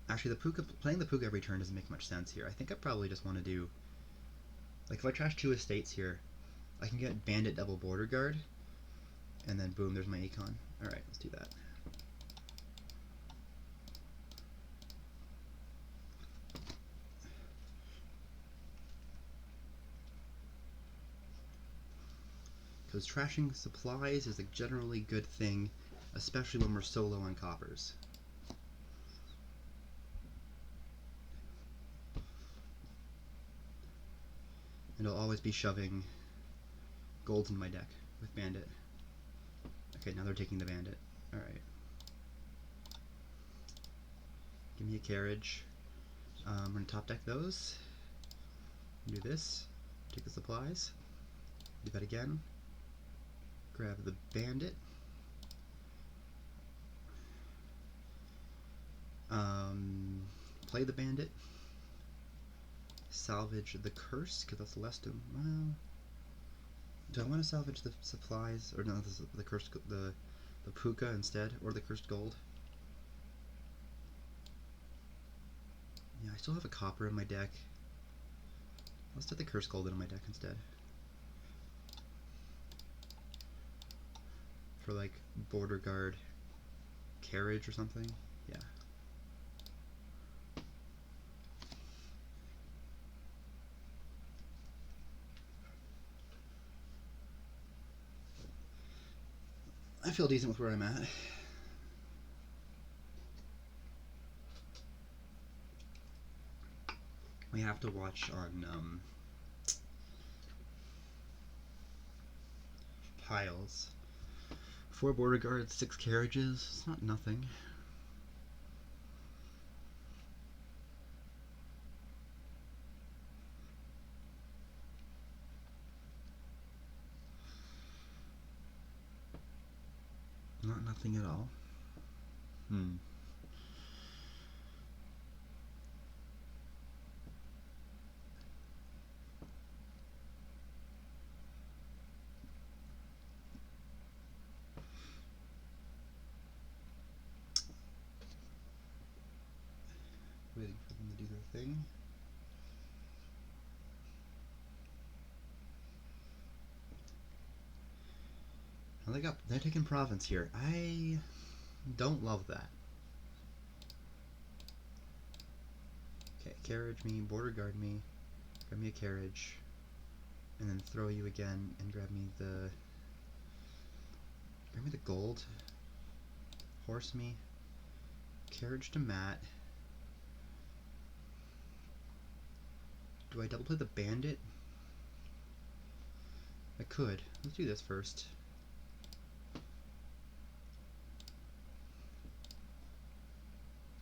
Actually, playing the Puka every turn doesn't make much sense here. I think I probably just want to do, like, if I trash 2 estates here, I can get Bandit double border guard, and then boom, there's my econ. Alright, let's do that. Because trashing supplies is a generally good thing, especially when we're so low on coppers. And I'll always be shoving golds in my deck with Bandit. Okay, now they're taking the Bandit. Alright. Give me a carriage. I'm going to top deck those. Do this. Take the supplies. Do that again. Grab the Bandit. Play the Bandit. Salvage the curse, because that's less to. Well, do I want to salvage the supplies, or no, the cursed, the Puka instead, or the cursed gold? Yeah, I still have a copper in my deck. Let's get the cursed gold in my deck instead. For like border guard carriage or something. Yeah. I feel decent with where I'm at. We have to watch on piles. 4 border guards, 6 carriages. It's not nothing. Not nothing at all. Waiting for them to do their thing. And they're taking province here. I don't love that. Okay, carriage me, border guard me, grab me a carriage, and then throw you again and grab me the gold. Horse me, carriage to Matt. Do I double play the bandit? I could. Let's do this first.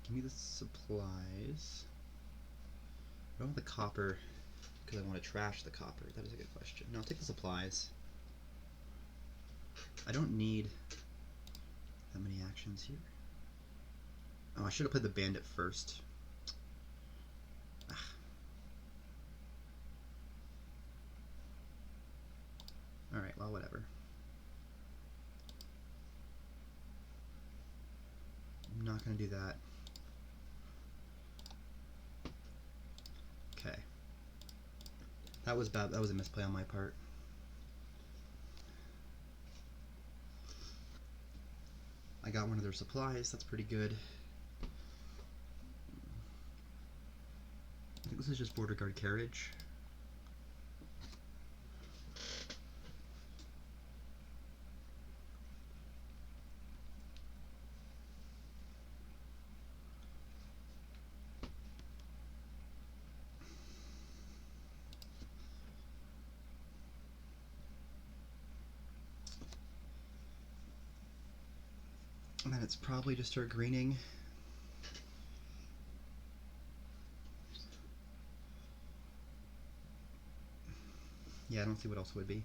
Give me the supplies. I don't want the copper because I want to trash the copper. That is a good question. No, I'll take the supplies. I don't need that many actions here. Oh, I should have played the bandit first. gonna do that. Okay. That was bad. That was a misplay on my part. I got one of their supplies. That's pretty good. I think this is just border guard carriage. And then it's probably just start greening. Yeah, I don't see what else would be.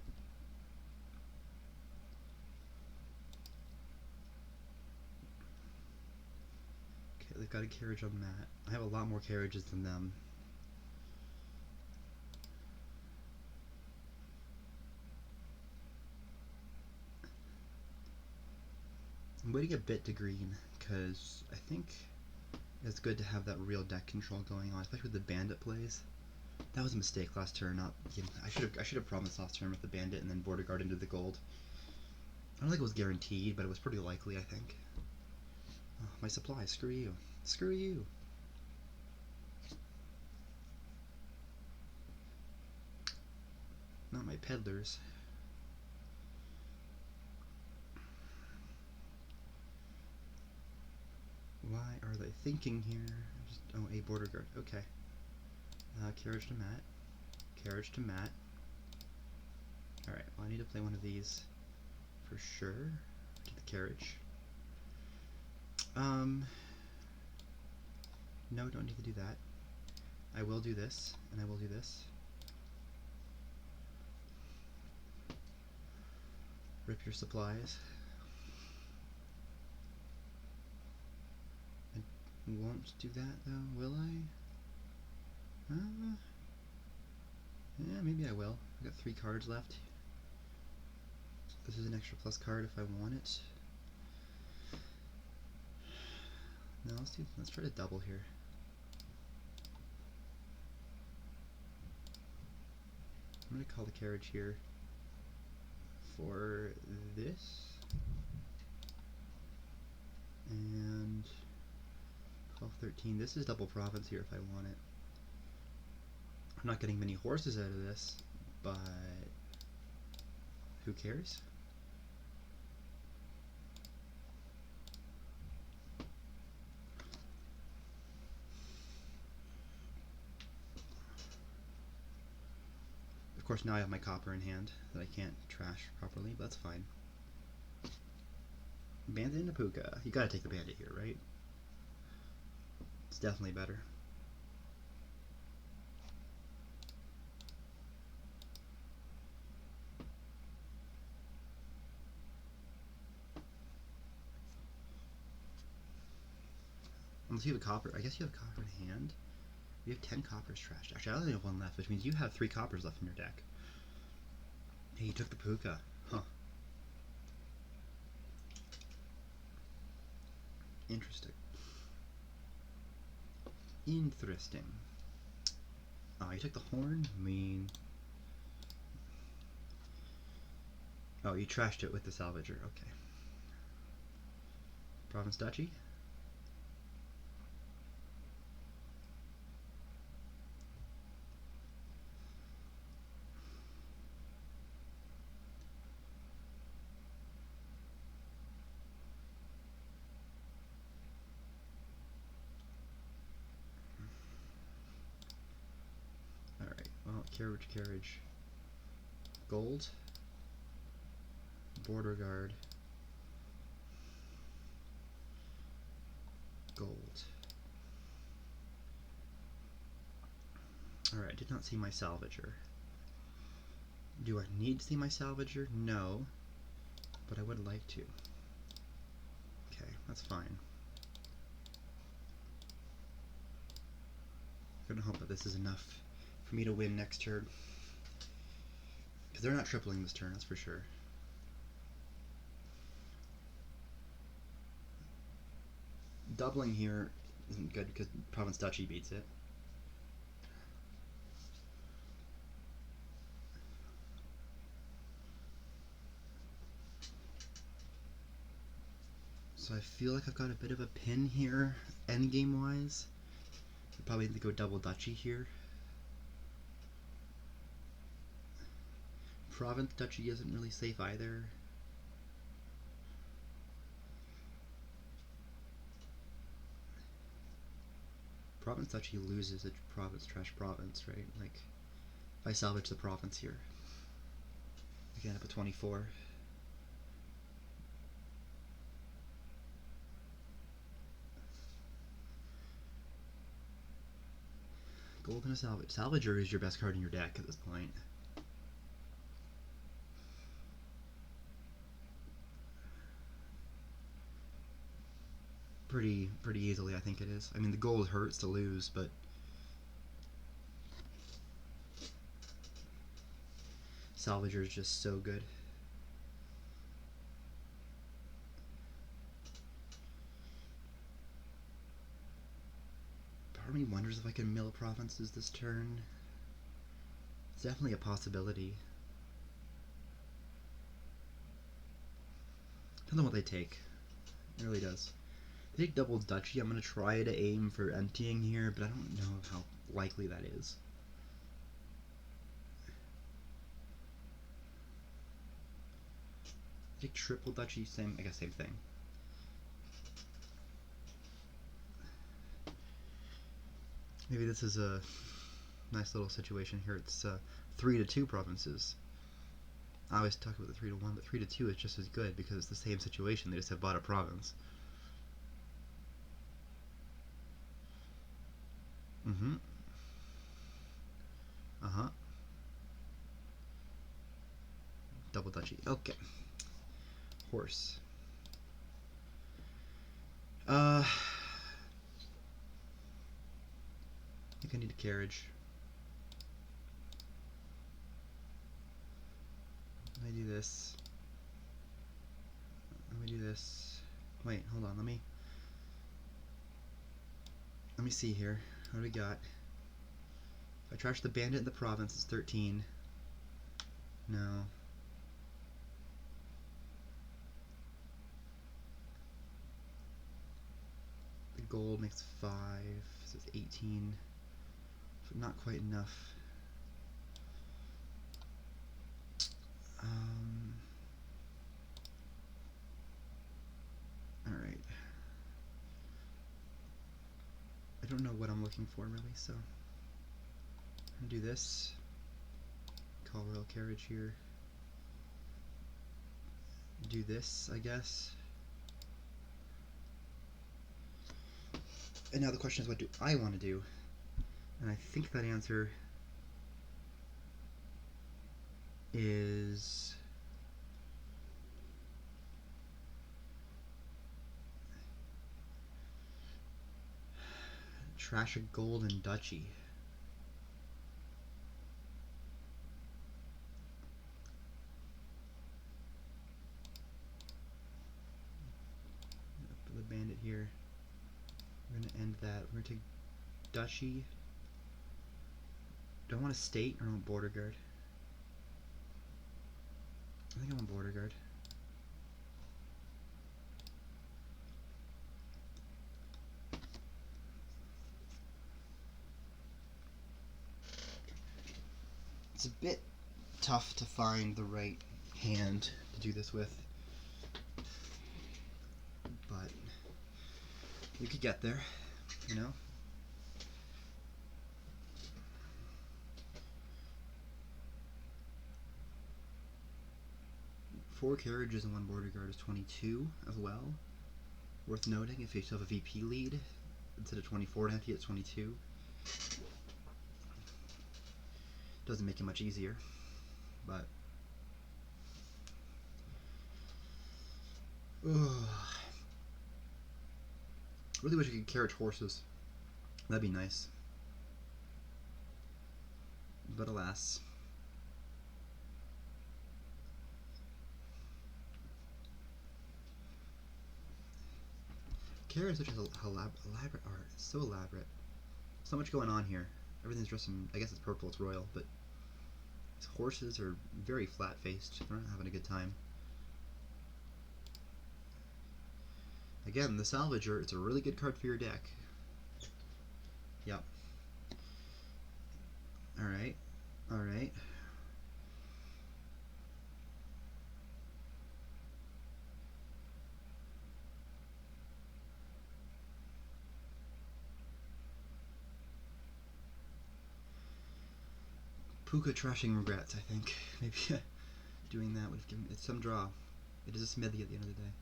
Okay, they've got a carriage on that. I have a lot more carriages than them. I'm waiting a bit to green, because I think it's good to have that real deck control going on, especially with the bandit plays. That was a mistake last turn. Not, you know, I should have promised last turn with the bandit and then border guard into the gold. I don't think it was guaranteed, but it was pretty likely, I think. Oh, my supplies, screw you. Screw you. Not my peddlers. Why are they thinking here? Just, oh, a border guard. Okay. Carriage to Matt. Carriage to Matt. Alright, well, I need to play one of these for sure. To the carriage. No, don't need to do that. I will do this, and I will do this. Rip your supplies. I won't do that, though, will I? Yeah, maybe I will. I got 3 cards left. This is an extra plus card if I want it. No, let's try to double here. I'm gonna call the carriage here for this. And 12, 13. This is double province here if I want it. I'm not getting many horses out of this, but who cares? Of course, now I have my copper in hand that I can't trash properly, but that's fine. Bandit and a puka. You gotta take the bandit here, right? It's definitely better. Unless you have a copper. I guess you have copper in hand. You have 10 coppers trashed. Actually, I only have 1 left, which means you have 3 coppers left in your deck. Hey, you took the puka. Huh. Interesting. Interesting. Oh, you took the horn? I mean... Oh, you trashed it with the salvager. Okay. Province Duchy? Alright, well, carriage. Gold. Border guard. Gold. Alright, did not see my salvager. Do I need to see my salvager? No. But I would like to. Okay, that's fine. I'm gonna hope that this is enough for me to win next turn. Because they're not tripling this turn, that's for sure. doubling here isn't good because Province Duchy beats it. So I feel like I've got a bit of a pin here, endgame wise. I probably need to go double duchy here. Province Duchy isn't really safe either. Province Duchy loses a province, trash province, right? Like, if I salvage the province here, I can end up at 24. Gold and a salvage. Salvager is your best card in your deck at this point. Pretty easily, I think it is. I mean, the gold hurts to lose, but Salvager is just so good. Part of me wonders if I can mill provinces this turn. It's definitely a possibility. Depends on what they take. It really does. If they take double duchy, I'm going to try to aim for emptying here, but I don't know how likely that is. Take triple duchy, I guess same thing. Maybe this is a nice little situation here. It's 3 to 2 provinces. I always talk about the 3 to 1, but 3 to 2 is just as good because it's the same situation. They just have bought a province. Double duchy. Okay. Horse. I think I need a carriage. Let me do this. Let me do this. Wait, hold on. Let me see here. What do we got? If I trash the bandit in the province, it's 13. No. The gold makes 5, so it's 18. So not quite enough. Alright. I don't know what I'm looking for really, so I'm gonna do this. Call royal carriage here. Do this, I guess. And now the question is, what do I want to do? And I think that answer is trash a gold and duchy. Put the bandit here. We're going to end that. We're going to take duchy. Do I want a state or I want border guard? I think I want border guard. It's a bit tough to find the right hand to do this with, but we could get there, you know? Four carriages and one border guard is 22 as well. Worth noting, if you still have a VP lead, instead of 24 and empty, it's 22. Doesn't make it much easier, but really wish I could carriage horses. That'd be nice, but alas. Carrot Switch has elaborate art. It's so elaborate. So much going on here. Everything's dressed in, I guess it's purple, it's royal, but these horses are very flat-faced. They're not having a good time. Again, the Salvager, it's a really good card for your deck. Yep. Alright. Alright. Puka trashing regrets, I think. Maybe doing that would have given it some draw. It is a smithy at the end of the day.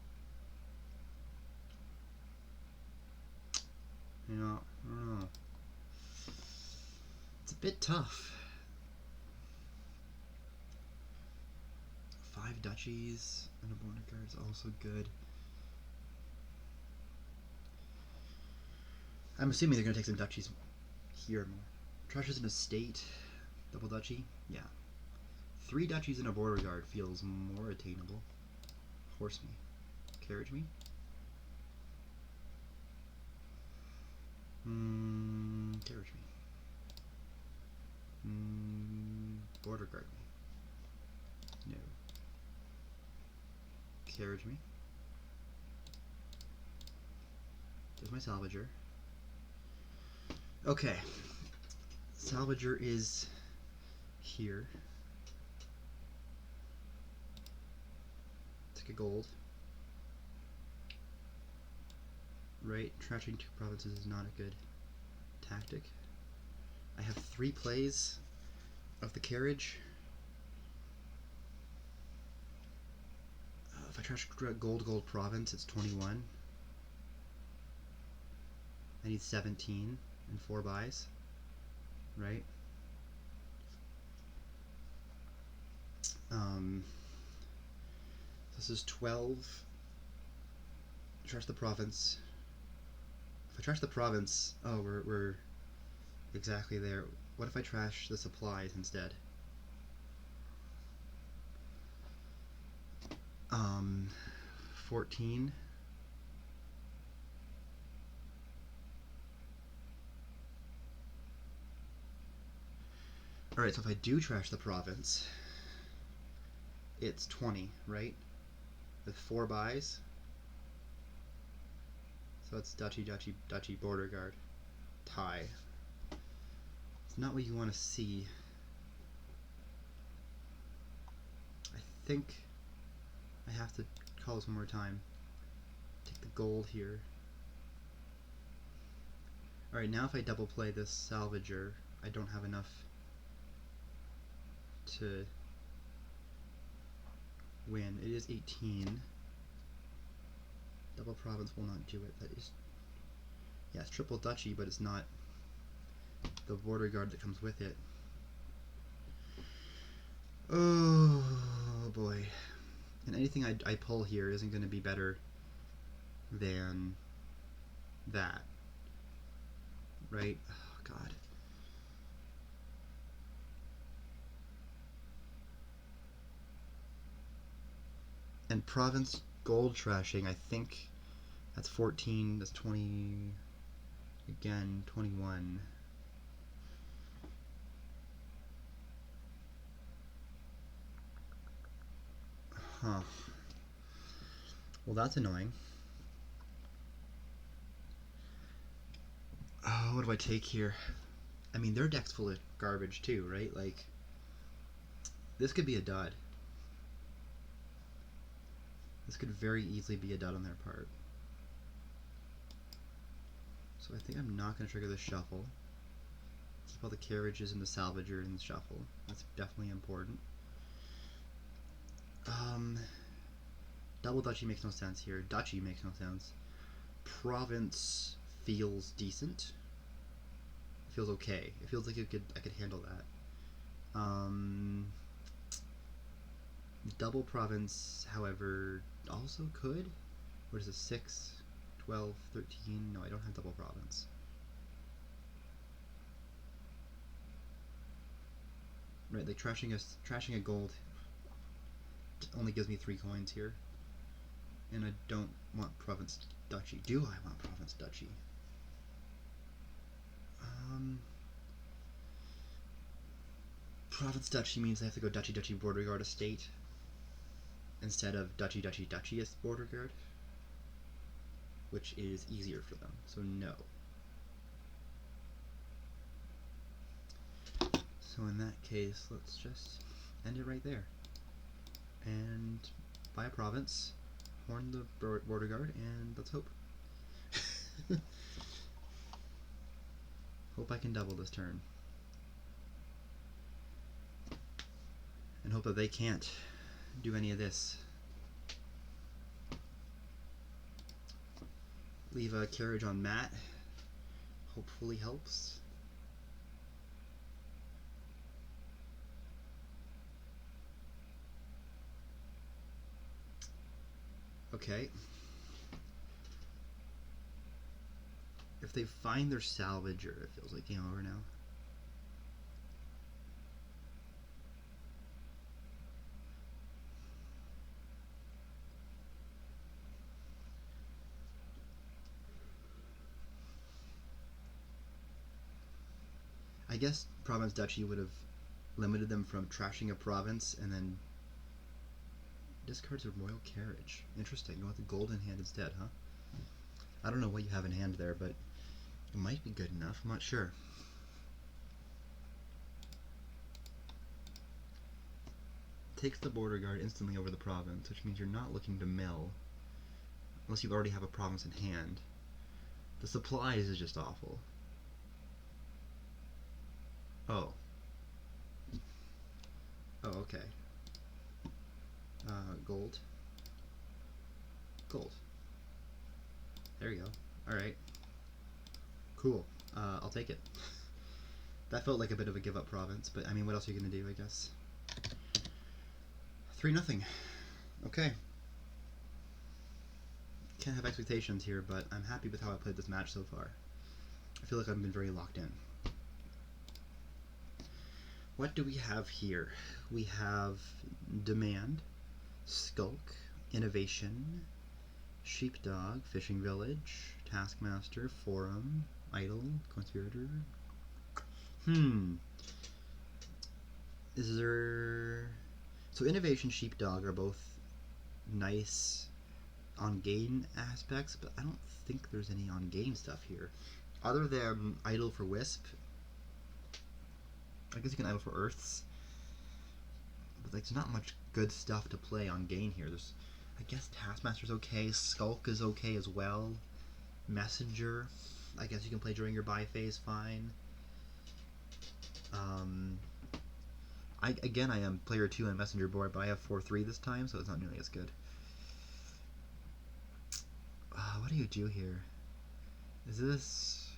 You know, I don't know. It's a bit tough. 5 duchies and a border guard is also good. I'm assuming they're going to take some duchies here more. Trash is an estate. Double duchy? Yeah. 3 duchies and a border guard feels more attainable. Horse me. Carriage me? Carriage me. Border guard me. No. Carriage me. There's my salvager. Okay. Salvager is here. Take a gold. Right, trashing 2 provinces is not a good tactic. I have 3 plays of the carriage. If I trash gold province, it's 21. I need 17 and 4 buys. Right? This is 12. Trash the province. If I trash the province, oh, we're exactly there. What if I trash the supplies instead? 14. Alright, so if I do trash the province, it's 20, right? With 4 buys. So it's duchy, duchy, duchy, border guard. Tie. It's not what you want to see. I think I have to call this one more time. Take the gold here. Alright, now if I double play this salvager, I don't have enough to win. It is 18. Double province will not do it. That is, yeah, it's triple duchy, but it's not the border guard that comes with it. Oh boy. And anything I pull here isn't going to be better than that. Right? Oh god. And province gold trashing, I think that's 14, that's 20, again, 21. Huh. Well, that's annoying. Oh, what do I take here? I mean, their deck's full of garbage too, right? Like, this could be a dud. This could very easily be a dud on their part. So I think I'm not going to trigger the shuffle. Keep all the carriages and the salvager in the shuffle. That's definitely important. Double duchy makes no sense here. Duchy makes no sense. Province feels decent. It feels okay. It feels like I could handle that. Double province, however, also could. What is it? 6, 12, 13? No, I don't have double province. Right, like trashing a gold only gives me 3 coins here. And I don't want province duchy. Do I want province duchy? Province duchy means I have to go duchy duchy border guard estate instead of duchy duchy duchy as border guard, which is easier for them. So no. So in that case, let's just end it right there and buy a province, horn the border guard, and let's hope. Hope I can double this turn. And hope that they can't do any of this. Leave a carriage on Matt. Hopefully helps. Okay. If they find their salvager, it feels like game over now. I guess Province Duchy would have limited them from trashing a province and then discards a royal carriage. Interesting. Go with the gold in hand instead, huh? I don't know what you have in hand there, but it might be good enough. I'm not sure. Takes the border guard instantly over the province, which means you're not looking to mill unless you already have a province in hand. The supplies is just awful. Oh. Oh, okay. Gold. Gold. There you go. Alright. Cool. I'll take it. That felt like a bit of a give-up province, but I mean, what else are you going to do, I guess? 3-0. Okay. Can't have expectations here, but I'm happy with how I played this match so far. I feel like I've been very locked in. What do we have here? We have Demand, Skulk, Innovation, Sheepdog, Fishing Village, Taskmaster, Forum, Idle, Conspirator. Is there... So Innovation, Sheepdog are both nice on-game aspects, but I don't think there's any on-game stuff here. Other than Idle for Wisp. I guess you can Idle for Earths. But like, there's not much good stuff to play on game here. There's, I guess Taskmaster's okay, Skulk is okay as well. Messenger, I guess you can play during your buy phase fine. I am player 2 on Messenger board, but I have 4-3 this time, so it's not nearly as good. What do you do here? Is this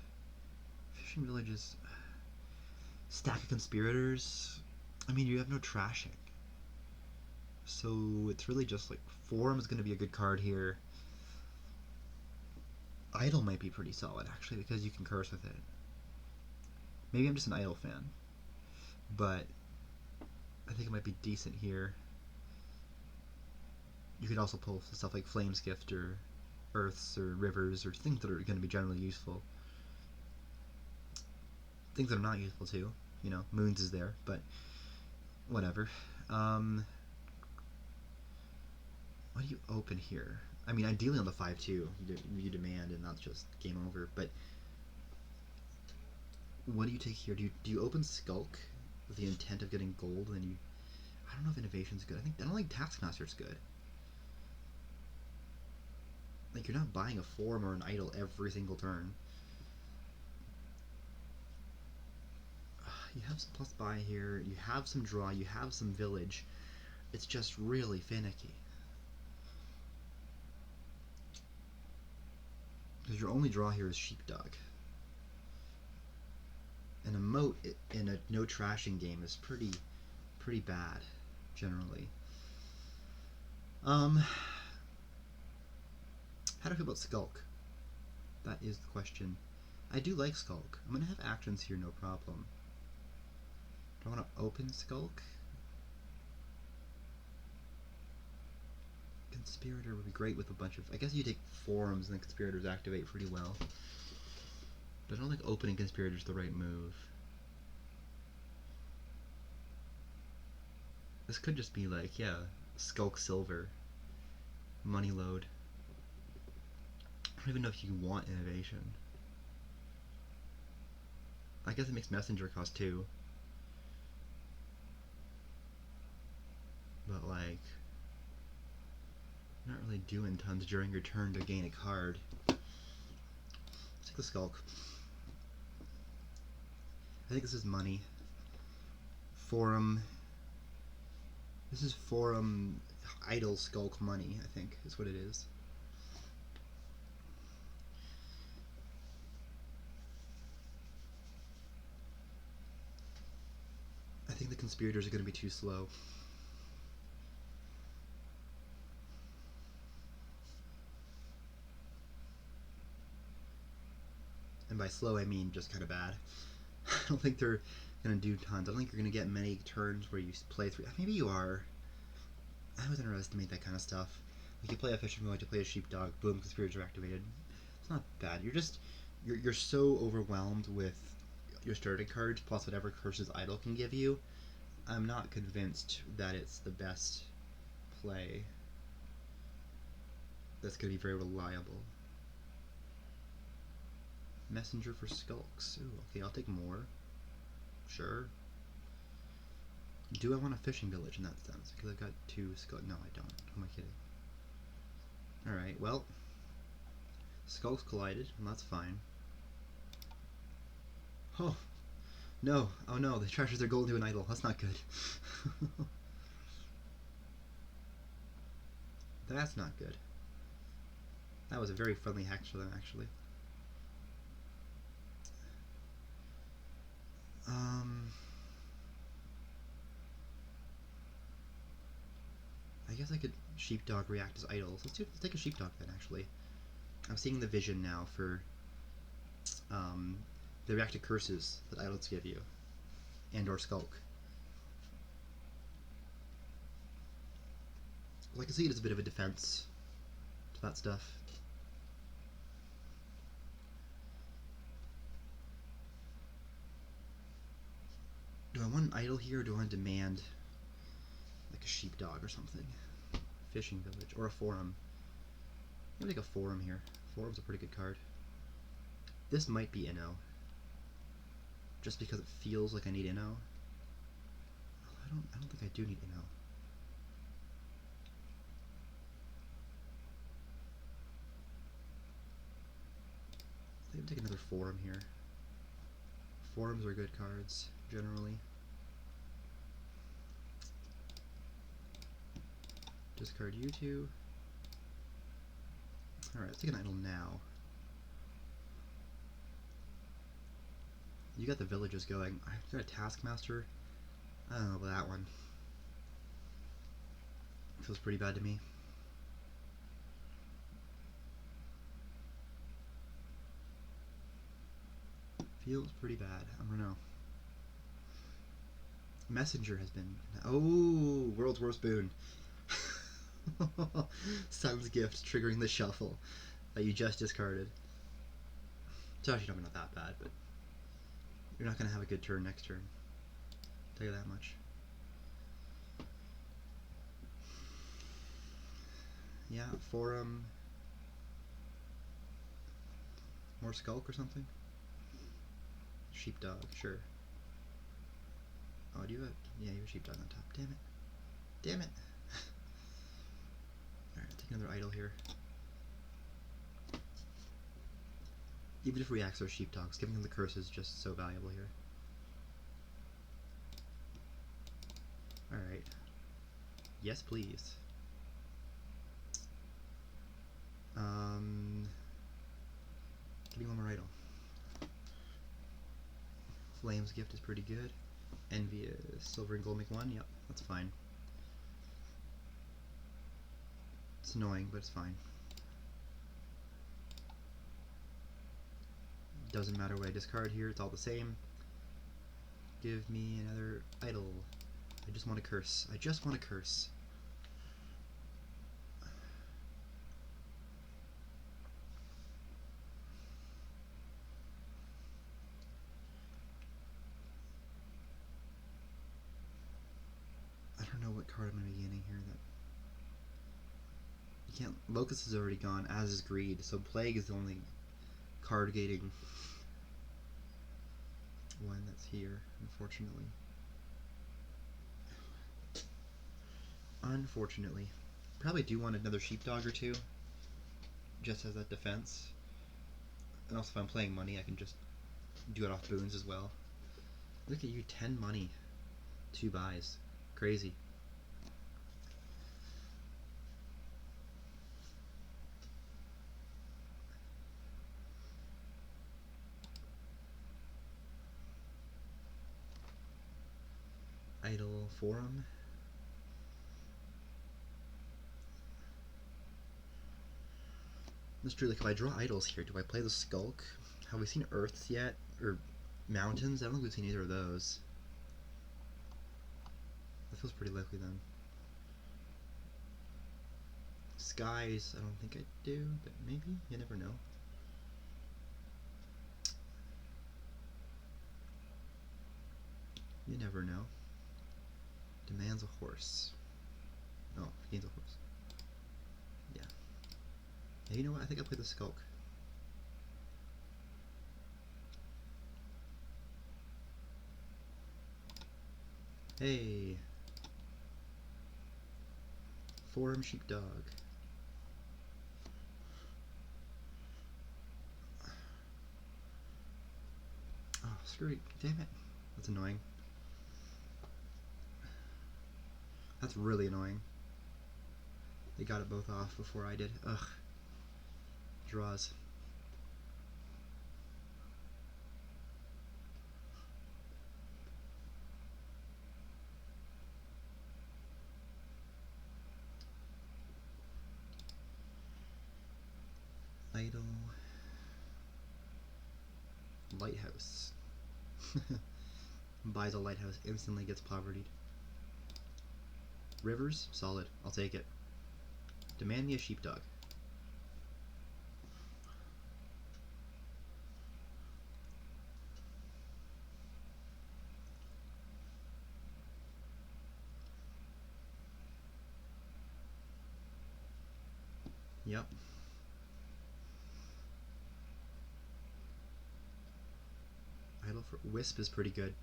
Fishing Villages? Stack of Conspirators? I mean, you have no trashing. So it's really just like Forum is going to be a good card here. Idle might be pretty solid, actually, because you can curse with it. Maybe I'm just an Idle fan. But I think it might be decent here. You could also pull stuff like Flame's Gift or Earths or Rivers or things that are going to be generally useful. Things that are not useful too. You know, Moons is there, but whatever. What do you open here? I mean, ideally on the 5-2, you demand, and that's just game over. But what do you take here? Do you open Skulk with the intent of getting gold? And then you, I don't know if Innovation's good. I don't think Taskmaster's good. Like, you're not buying a Forum or an Idle every single turn. You have some plus buy here. You have some draw. You have some village. It's just really finicky. Because your only draw here is Sheepdog. And a moat in a no trashing game is pretty bad, generally. How do I feel about Skulk? That is the question. I do like Skulk. I'm going to have actions here, no problem. Do I want to open Skulk? Conspirator would be great with a bunch of... I guess you take forums and the conspirators activate pretty well. But I don't think opening conspirator is the right move. This could just be like, yeah, Skulk Silver. Money load. I don't even know if you want innovation. I guess it makes messenger cost 2. But like, you're not really doing tons during your turn to gain a card. Let's take the Skulk. I think this is money. Forum. This is Forum Idle Skulk money, I think, is what it is. I think the conspirators are going to be too slow. And by slow, I mean just kind of bad. I don't think they're going to do tons. I don't think you're going to get many turns where you play 3. Maybe you are. I always underestimate that kind of stuff. Like you play a fishing village, you play a sheepdog, boom, conspirators are activated. It's not bad. You're so overwhelmed with your starting cards plus whatever curses idle can give you. I'm not convinced that it's the best play that's going to be very reliable. Messenger for Skulks. Ooh, okay, I'll take more. Sure. Do I want a fishing village in that sense? Because I've got 2 Skulks. No, I don't. Who am I kidding? Alright, well. Skulks collided, and that's fine. Oh! No! Oh no, they trashes their gold into an idol. That's not good. That's not good. That was a very friendly hack for them, actually. I guess I could sheepdog react as idols. Let's take a sheepdog then, actually. I'm seeing the vision now for the react to curses that idols give you, and or skulk. Well, I can see it as a bit of a defense to that stuff. Do I want an idol here, or do I want to demand like a sheepdog or something? Fishing village, or a forum. I'm gonna take a forum here. Forum's a pretty good card. This might be Inno. Just because it feels like I need Inno. I don't think I do need Inno. I think I'll take another forum here. Forums are good cards, generally. Discard you two. Alright, let's take an idol now. You got the villages going. I got a taskmaster. I don't know about that one. Feels pretty bad to me. Feels pretty bad. I don't know. Messenger has been... Oh! World's Worst Boon. Sun's Gift triggering the shuffle that you just discarded. It's actually not that bad, but you're not going to have a good turn next turn. I'll tell you that much. Yeah, forum. More skulk or something? Sheepdog, sure. Oh, do you have... Yeah, you have sheepdog on top. Damn it. Damn it. Alright, take another idol here. Even if reacts are sheepdogs, giving them the curse is just so valuable here. Alright. Yes, please. Give me one more idol. Flame's Gift is pretty good. Envious. Silver and gold make 1? Yep, that's fine. It's annoying, but it's fine. Doesn't matter what I discard here, it's all the same. Give me another idol. I just want a curse. I just want a curse. know what card I'm going to be getting here. That you can't. Locust is already gone, as is Greed. So Plague is the only card gating one that's here, unfortunately. Unfortunately. Probably do want another sheepdog or two, just as that defense. And also if I'm playing money, I can just do it off boons as well. Look at you, 10 money. 2 buys. Crazy. Idle Forum. That's true, like if I draw idols here, do I play the Skulk? Have we seen Earths yet? Or Mountains? I don't think we've seen either of those. That feels pretty likely then. Skies, I don't think I do, but maybe? You never know. You never know. Demands a horse. Oh, gains a horse. Yeah. Yeah, you know what? I think I'll play the Skulk. Hey! Forum Sheepdog. Oh, screw it. Damn it. That's annoying. That's really annoying. They got it both off before I did. Ugh. Draws. Idle. Lighthouse. Buys a lighthouse, instantly gets povertied. Rivers? Solid. I'll take it. Demand me a sheepdog. Yep. Idle for Wisp is pretty good.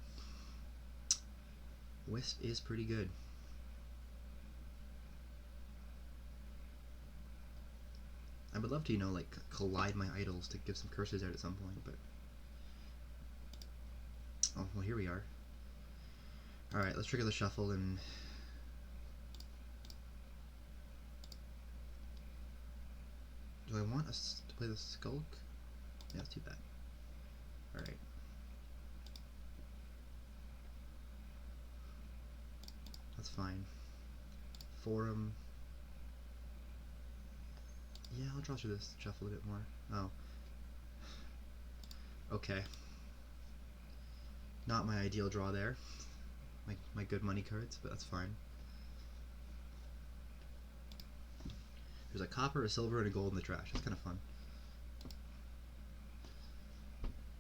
Wisp is pretty good. I would love to, you know, like, collide my idols to give some curses out at some point, but... Oh, well, here we are. Alright, let's trigger the shuffle and... Do I want us to play the Skulk? Yeah, that's too bad. Alright. That's fine. Forum. Yeah, I'll draw through this shuffle a bit more. Oh. Okay. Not my ideal draw there. My good money cards, but that's fine. There's a copper, a silver, and a gold in the trash. That's kind of fun.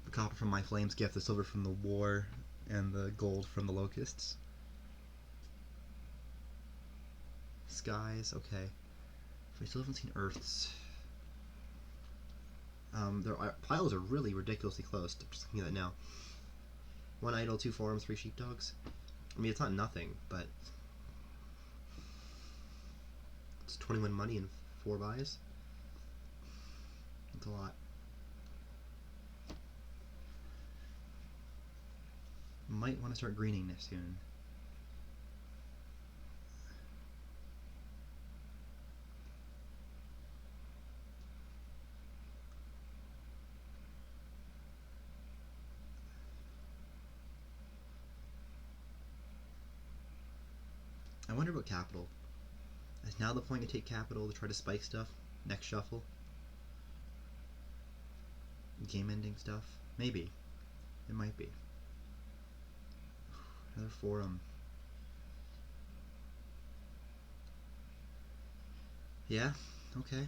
The copper from my Flames gift, the silver from the war, and the gold from the locusts. Skies, okay. We still haven't seen Earths. Their piles are really ridiculously close. Just looking at that now. 1 idol, 2 forums, 3 sheepdogs. I mean, it's not nothing, but it's 21 money and 4 buys. That's a lot. Might want to start greening this soon. I wonder about capital. Is now the point to take capital to try to spike stuff? Next shuffle? Game ending stuff? Maybe. It might be. Another forum. Yeah, okay.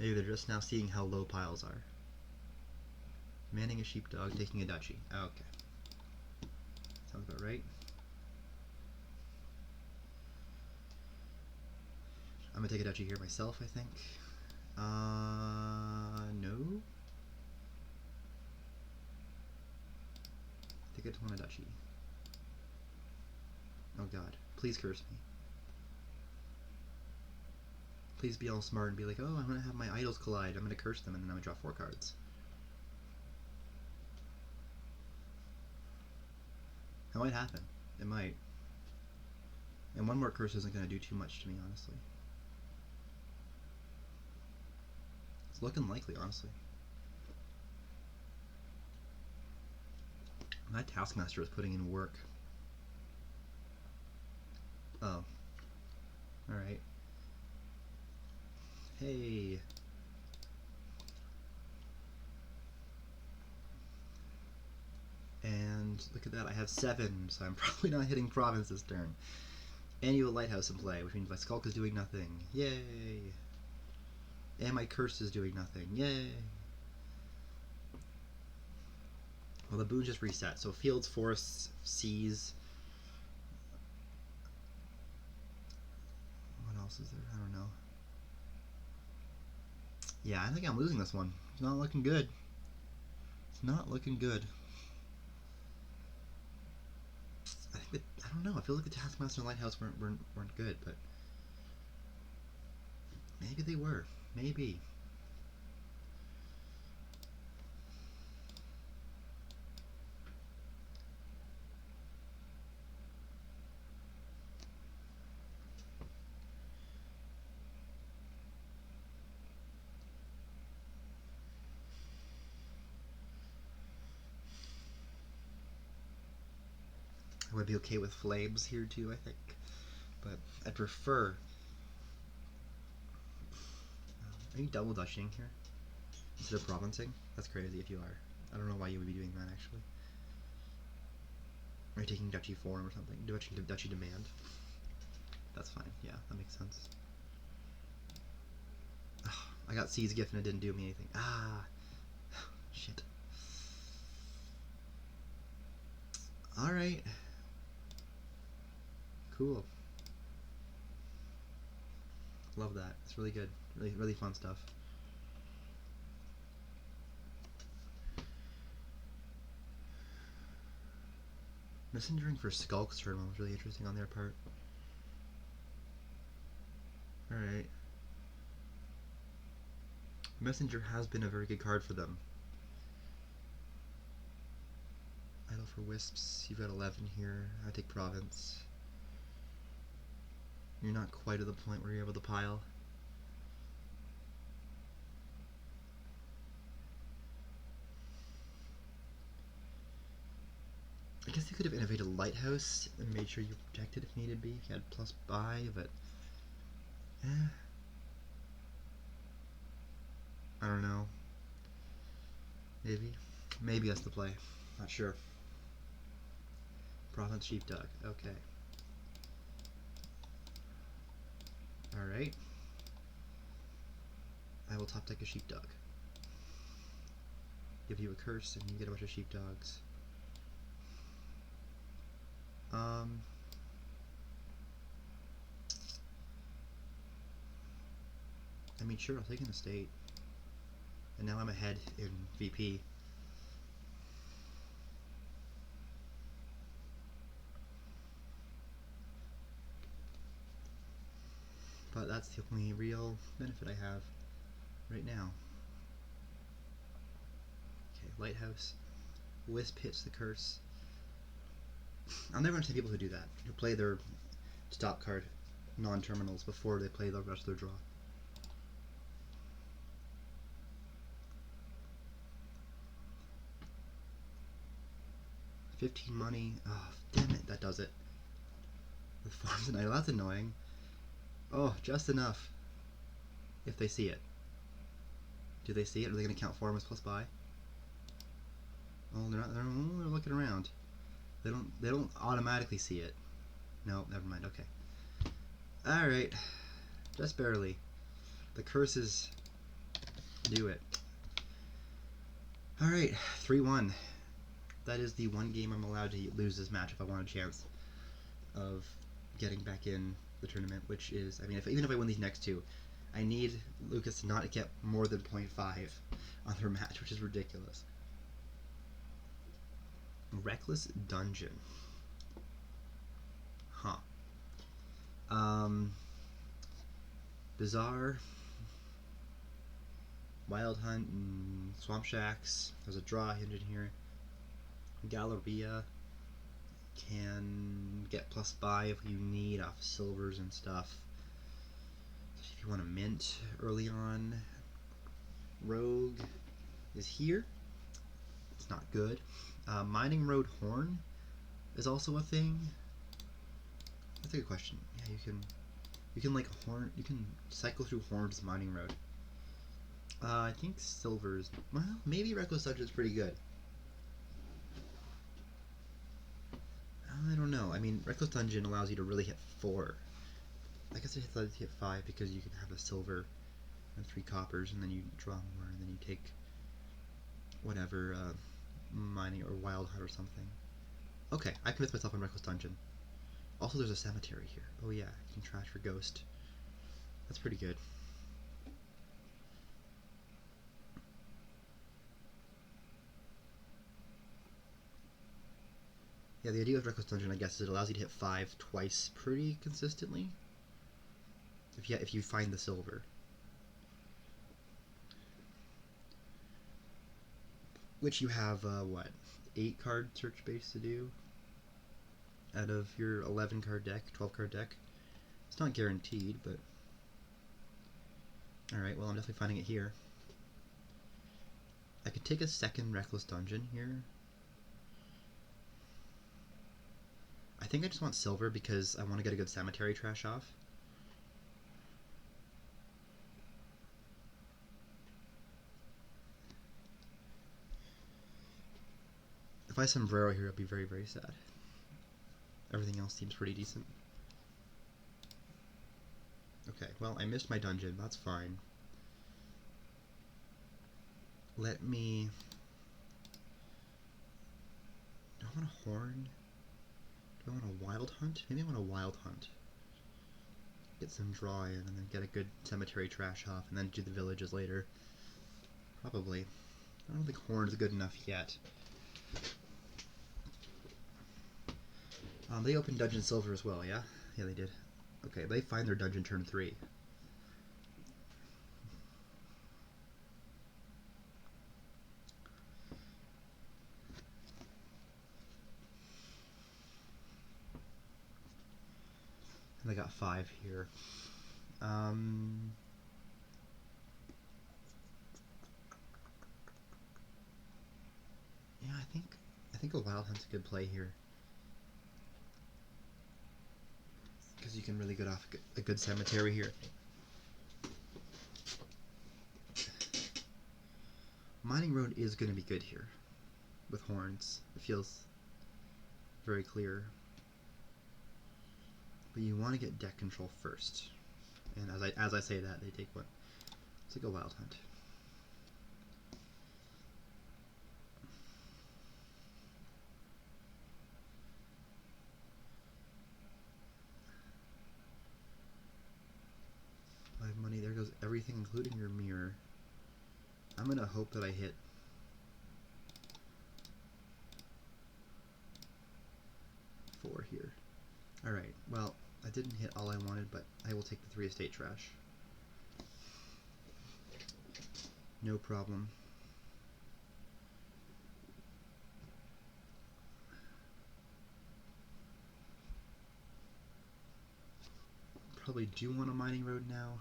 Maybe they're just now seeing how low piles are. Manning a sheepdog, taking a duchy. Okay. Sounds about right. I'm gonna take a duchy here myself, I think. No. I think I just want a duchy. Oh god, please curse me. Please be all smart and be like, oh, I'm gonna have my idols collide, I'm gonna curse them, and then I'm gonna draw 4 cards. That might happen. It might. And one more curse isn't gonna do too much to me, honestly. It's looking likely, honestly. My Taskmaster is putting in work. Oh. Alright. Hey. And look at that, I have 7, so I'm probably not hitting province this turn. Annual Lighthouse in play, which means my Skulk is doing nothing. Yay! And my Curse is doing nothing. Yay! Well, the boon just reset, so fields, forests, seas. What else is there? I don't know. Yeah, I think I'm losing this one. It's not looking good. It's not looking good. I think that, I don't know. I feel like the Taskmaster and Lighthouse weren't good, but maybe they were. Maybe. I would be okay with flames here too, I think, but I prefer. Are you double duchying here instead of provincing? That's crazy if you are. I don't know why you would be doing that actually. Are you taking duchy form or something? Duchy demand. That's fine. Yeah, that makes sense. Ugh, I got Sea's gift and it didn't do me anything. Ah, shit. All right. Cool. Love that. It's really good. Really fun stuff. Messengering for Skulk's turn was really interesting on their part. Alright. Messenger has been a very good card for them. Idle for Wisps. You've got 11 here. I take Province. You're not quite at the point where you're able to pile. I guess you could have innovated Lighthouse and made sure you protected if needed be. If you had plus buy, but I don't know. Maybe that's the play. Not sure. Province Sheepdog. Okay. Alright. I will top deck a sheepdog. Give you a curse and you get a bunch of sheepdogs. I mean, sure, I'll take an estate. And now I'm ahead in VP. But that's the only real benefit I have right now. Okay, Lighthouse. Wisp hits the curse. I'll never understand people who do that, who play their stop card non-terminals before they play the rest of their draw. $15 money. Oh, damn it, that does it. With farms and idle, that's annoying. Oh, just enough. If they see it. Do they see it? Are they going to count farms plus buy? Oh, they're not. They're looking around. They don't automatically see it. No, never mind. Okay. All right. Just barely. The curse is do it. Alright, 3-1. That is the one game I'm allowed to lose this match if I want a chance of getting back in the tournament, which is, I mean, even if I win these next two, I need Lucas to not get more than 0.5 on their match, which is ridiculous. Reckless Dungeon. Huh. Bizarre, Wild Hunt, and Swamp Shacks. There's a draw hint in here. Galleria can get plus buy if you need off silvers and stuff. If you want to mint early on. Rogue is here. It's not good. Mining Road Horn is also a thing. That's a good question. Yeah, you can like horn. You can cycle through Horn's Mining Road. I think silvers. Well, maybe Reckless Dungeon is pretty good. I don't know. I mean, Reckless Dungeon allows you to really hit 4. I guess it lets you hit 5 because you can have a silver and 3 coppers, and then you draw more, and then you take whatever mining or wild hunt or something. Okay, I convinced myself on Reckless Dungeon. Also, there's a cemetery here. Oh yeah, you can trash for ghost. That's pretty good. Yeah, the idea of Reckless Dungeon, I guess, is it allows you to hit 5 twice pretty consistently. If you find the silver. Which you have, what, 8 card search base to do? Out of your 11 card deck, 12 card deck. It's not guaranteed, but... Alright, well, I'm definitely finding it here. I could take a second Reckless Dungeon here. I think I just want silver because I want to get a good cemetery trash off. If I sombrero here, I'll be very, very sad. Everything else seems pretty decent. Okay, well, I missed my dungeon. That's fine. Let me... Do I want a horn? Do I want a wild hunt? Maybe I want a wild hunt. Get some draw in and then get a good cemetery trash off and then do the villages later. Probably. I don't think horn's good enough yet. They opened Dungeon Silver as well, yeah? Yeah, they did. Okay, they find their dungeon turn 3. And they got 5 here. Yeah, I think a wild hunt's a good play here. Because you can really get off a good cemetery here. Mining Road is going to be good here with horns. It feels very clear. But you want to get deck control first. And as I say that, they take one. It's like a wild hunt. Money, there goes everything, including your mirror. I'm gonna hope that I hit four here. Alright, well, I didn't hit all I wanted, but I will take the 3 estate trash. No problem. Probably do want a mining road now.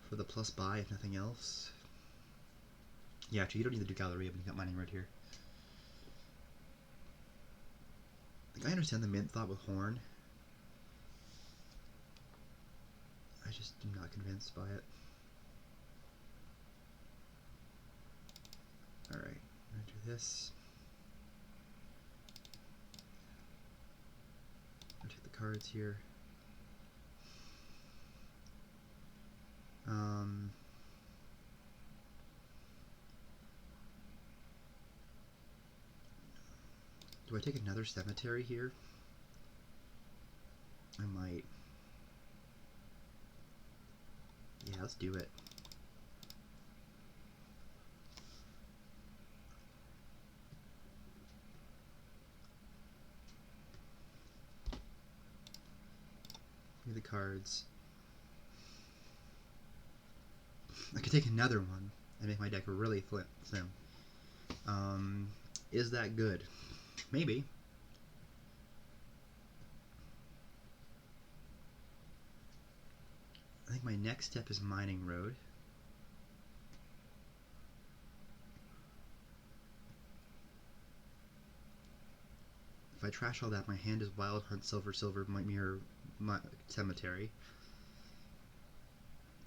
For the plus buy, if nothing else. Yeah, actually, you don't need to do Galleria when you got mining road here. Like, I understand the mint thought with Horn. I just am not convinced by it. Alright, I'm gonna do this. I'm gonna take the cards here. Do I take another cemetery here? I might. Yeah, let's do it. Give me the cards. I could take another one and make my deck really slim. Is that good? Maybe. I think my next step is Mining Road. If I trash all that, my hand is Wild Hunt, Silver, Silver, might mirror my Cemetery.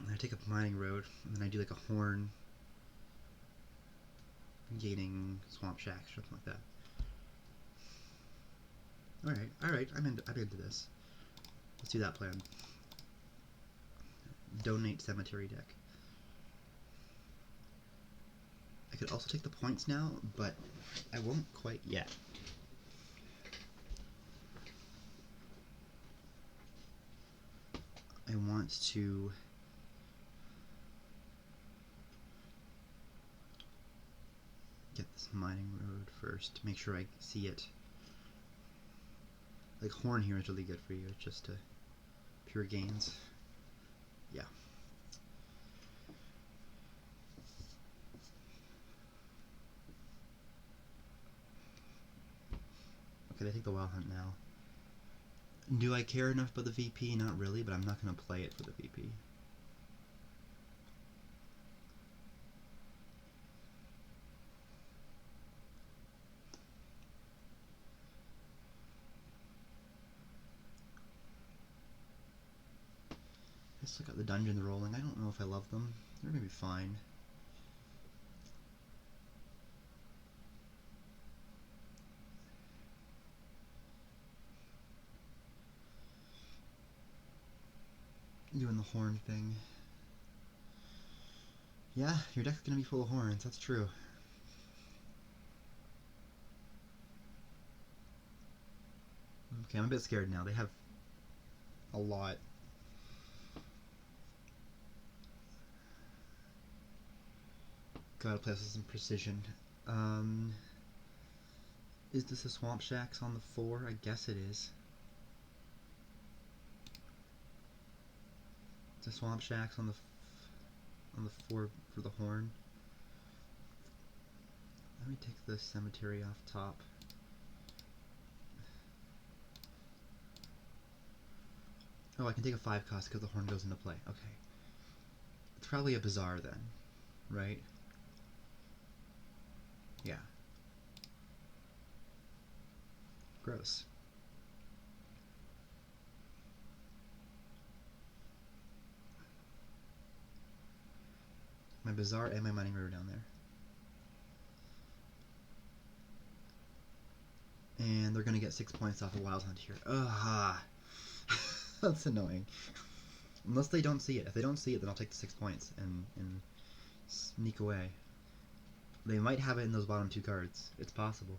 And I take up Mining Road, and then I do like a Horn, gaining Swamp Shack, something like that. Alright, I'm into this. Let's do that plan. Donate Cemetery deck. I could also take the points now, but I won't quite yet. I want to get this Mining Road first, make sure I see it. Like Horn here is really good for you, just pure gains. Yeah. Okay, I take the Wild Hunt now. Do I care enough about the VP? Not really, but I'm not going to play it for the VP. I still got the dungeons rolling. I don't know if I love them. They're going to be fine. Doing the Horn thing. Yeah, your deck's going to be full of Horns. That's true. Okay, I'm a bit scared now. They have a lot. Gotta play this with some precision. Is this a Swamp Shacks on the 4? I guess it is. It's a Swamp Shacks on the 4 for the Horn. Let me take the Cemetery off top. Oh, I can take a 5 cost because the Horn goes into play. Okay. It's probably a Bazaar then, right? Yeah. Gross. My Bazaar and my Mining Road down there. And they're going to get 6 points off a Wild Hunt here. Ugh. That's annoying. Unless they don't see it. If they don't see it, then I'll take the 6 points and sneak away. They might have it in those bottom 2 cards. It's possible.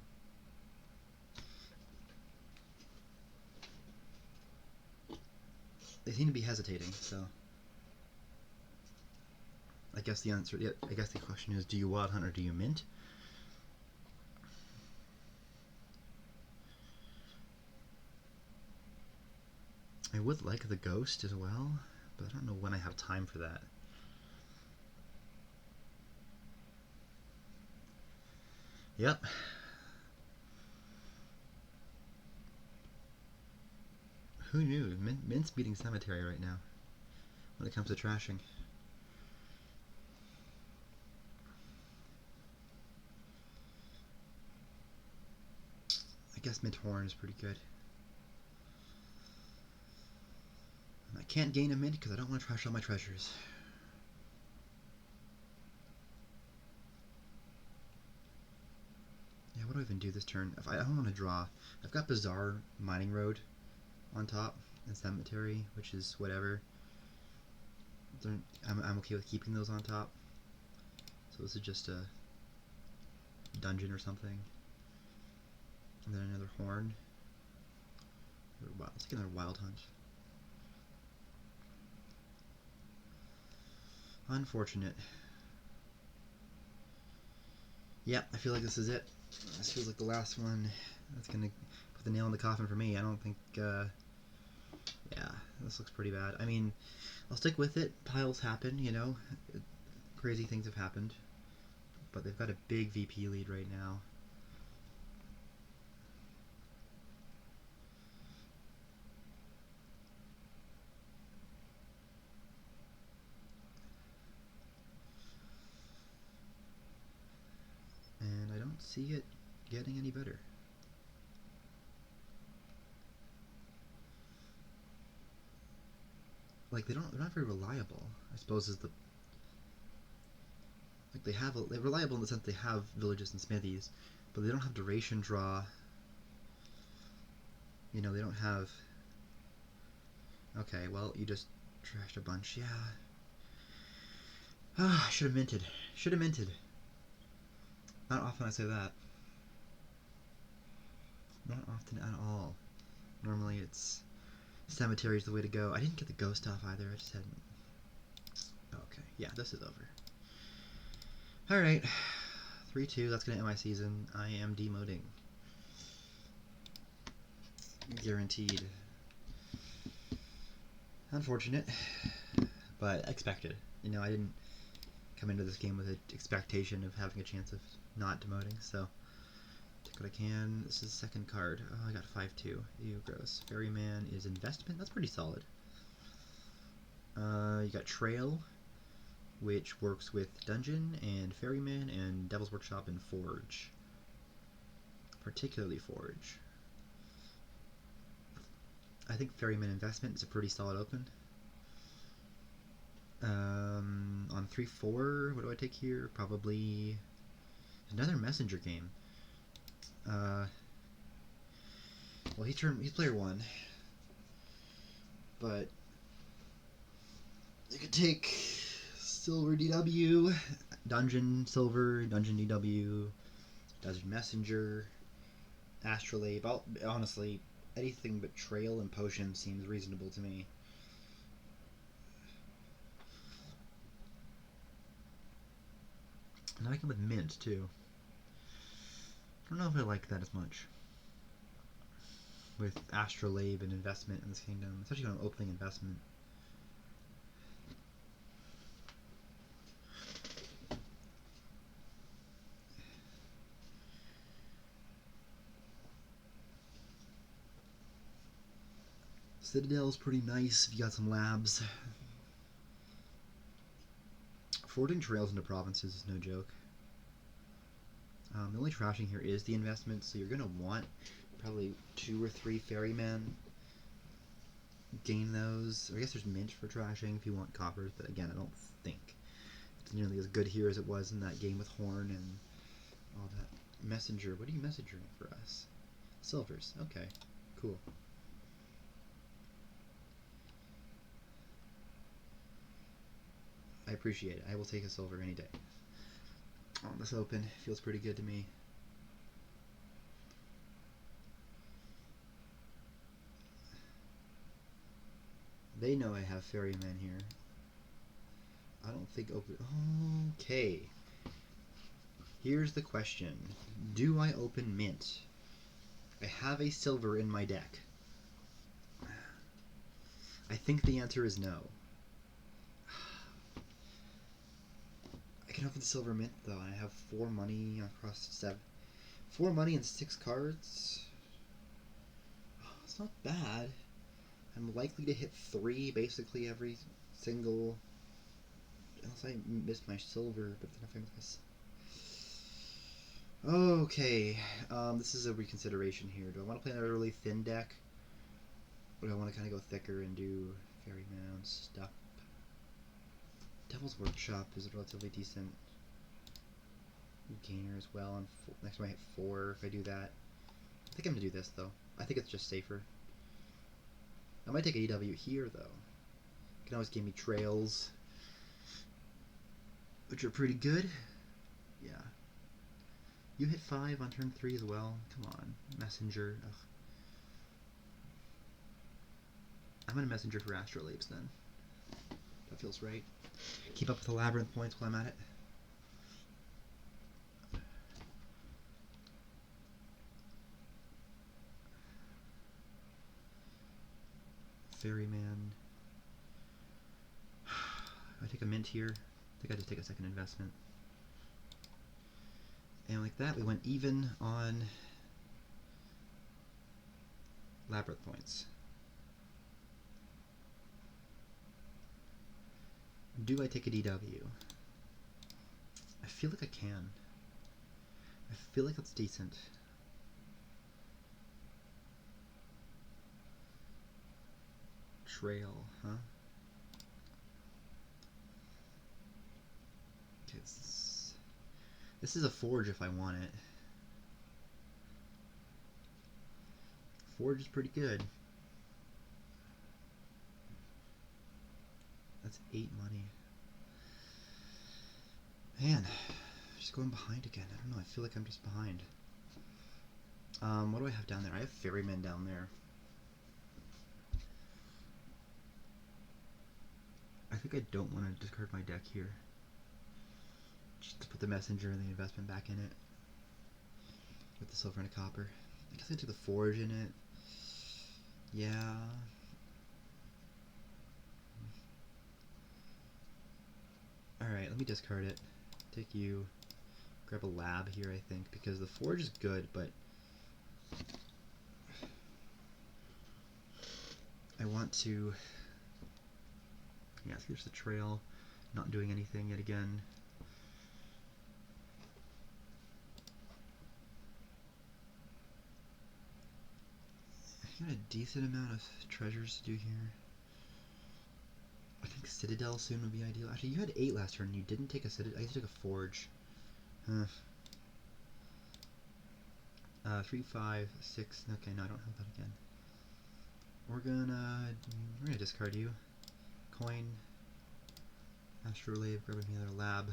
They seem to be hesitating, so I guess the answer, yeah, I guess the question is, do you Wild Hunt or do you Mint? I would like the Ghost as well, but I don't know when I have time for that. Yep. Who knew? Mint's beating Cemetery right now when it comes to trashing. I guess Mint Horn is pretty good. And I can't gain a Mint because I don't want to trash all my treasures. Yeah, what do I even do this turn? If I don't want to draw. I've got Bazaar, Mining Road on top, and Cemetery, which is whatever. I'm okay with keeping those on top. So this is just a dungeon or something. And then another horn. Let's get another wild hunt. Unfortunate. Yep, I feel like this is it. This feels like the last one. That's gonna put the nail in the coffin for me. I don't think, yeah, this looks pretty bad. I mean, I'll stick with it. Piles happen, you know. Crazy things have happened. But they've got a big VP lead right now. And I don't see it getting any better. Like, they're not very reliable, I suppose, is the... Like, they're reliable in the sense they have villages and smithies, but they don't have duration draw. You know, they don't have... Okay, well, you just trashed a bunch, yeah. Ah, should have minted. Should have minted. Not often I say that. Not often at all. Normally it's... Cemetery's the way to go. I didn't get the ghost off either, I just hadn't... Okay, yeah, this is over. Alright. 3-2, that's gonna end my season. I am demoting. Guaranteed. Unfortunate, but expected. You know, I didn't come into this game with an expectation of having a chance of not demoting, so take what I can. This is the second card. Oh, I got 5-2. Ew, gross. Ferryman is investment. That's pretty solid. You got Trail, which works with Dungeon and Ferryman and Devil's Workshop and Forge. Particularly Forge. I think Ferryman Investment is a pretty solid open. On 3-4, what do I take here? Probably another messenger game. Well, he's player 1, but you could take Silver DW, Dungeon Silver, Dungeon DW, Dungeon Messenger, Astrolabe. Honestly, anything but Trail and Potion seems reasonable to me. And I like it with mint too. I don't know if I like that as much. With Astrolabe and investment in this kingdom, especially when I'm opening investment. Citadel's pretty nice if you got some labs. Forwarding trails into provinces is no joke. The only trashing here is the investment, so you're going to want probably 2 or 3 ferrymen. Gain those. I guess there's mint for trashing if you want coppers, but again, I don't think it's nearly as good here as it was in that game with Horn and all that. Messenger. What are you messengering for us? Silvers. Okay. Cool. I appreciate it. I will take a silver any day. Oh, this open feels pretty good to me. They know I have ferrymen here. I don't think open... Okay. Here's the question. Do I open mint? I have a silver in my deck. I think the answer is no. I can open silver mint though. I have 4 money across 7. 4 money and 6 cards. Oh, it's not bad. I'm likely to hit 3 basically every single... Unless I miss my silver, but then if I miss... Okay, this is a reconsideration here. Do I want to play another really thin deck? Or do I want to kind of go thicker and do ferryman stuff? Devil's Workshop is a relatively decent gainer as well. Next time I hit 4 if I do that. I think I'm going to do this though. I think it's just safer. I might take AW here though. You can always give me trails, which are pretty good. Yeah. You hit 5 on turn 3 as well. Come on, messenger. Ugh. I'm gonna messenger for astrolabes then. That feels right. Keep up with the labyrinth points while I'm at it. Ferryman. I take a mint here. I think I just take a second investment. And like that, we went even on labyrinth points. Do I take a DW? I feel like I can. I feel like that's decent. Trail, huh? Okay, this is a forge if I want it. Forge is pretty good. That's 8 money. Man, just going behind again. I don't know, I feel like I'm just behind. What do I have down there? I have ferrymen down there. I think I don't want to discard my deck here. Just to put the messenger and the investment back in it. With the silver and a copper. I guess I took the forge in it. Yeah. Alright, let me discard it. Take you. Grab a lab here, I think, because the forge is good, but I want to... Yes, here's the trail. Not doing anything yet again. I got a decent amount of treasures to do here. I think Citadel soon would be ideal. Actually, you had 8 last turn and you didn't take a Citadel. I guess you took a Forge. 3, 5, 6. Okay, no, I don't have that again. We're gonna discard you. Coin. Astrolabe, grab another lab.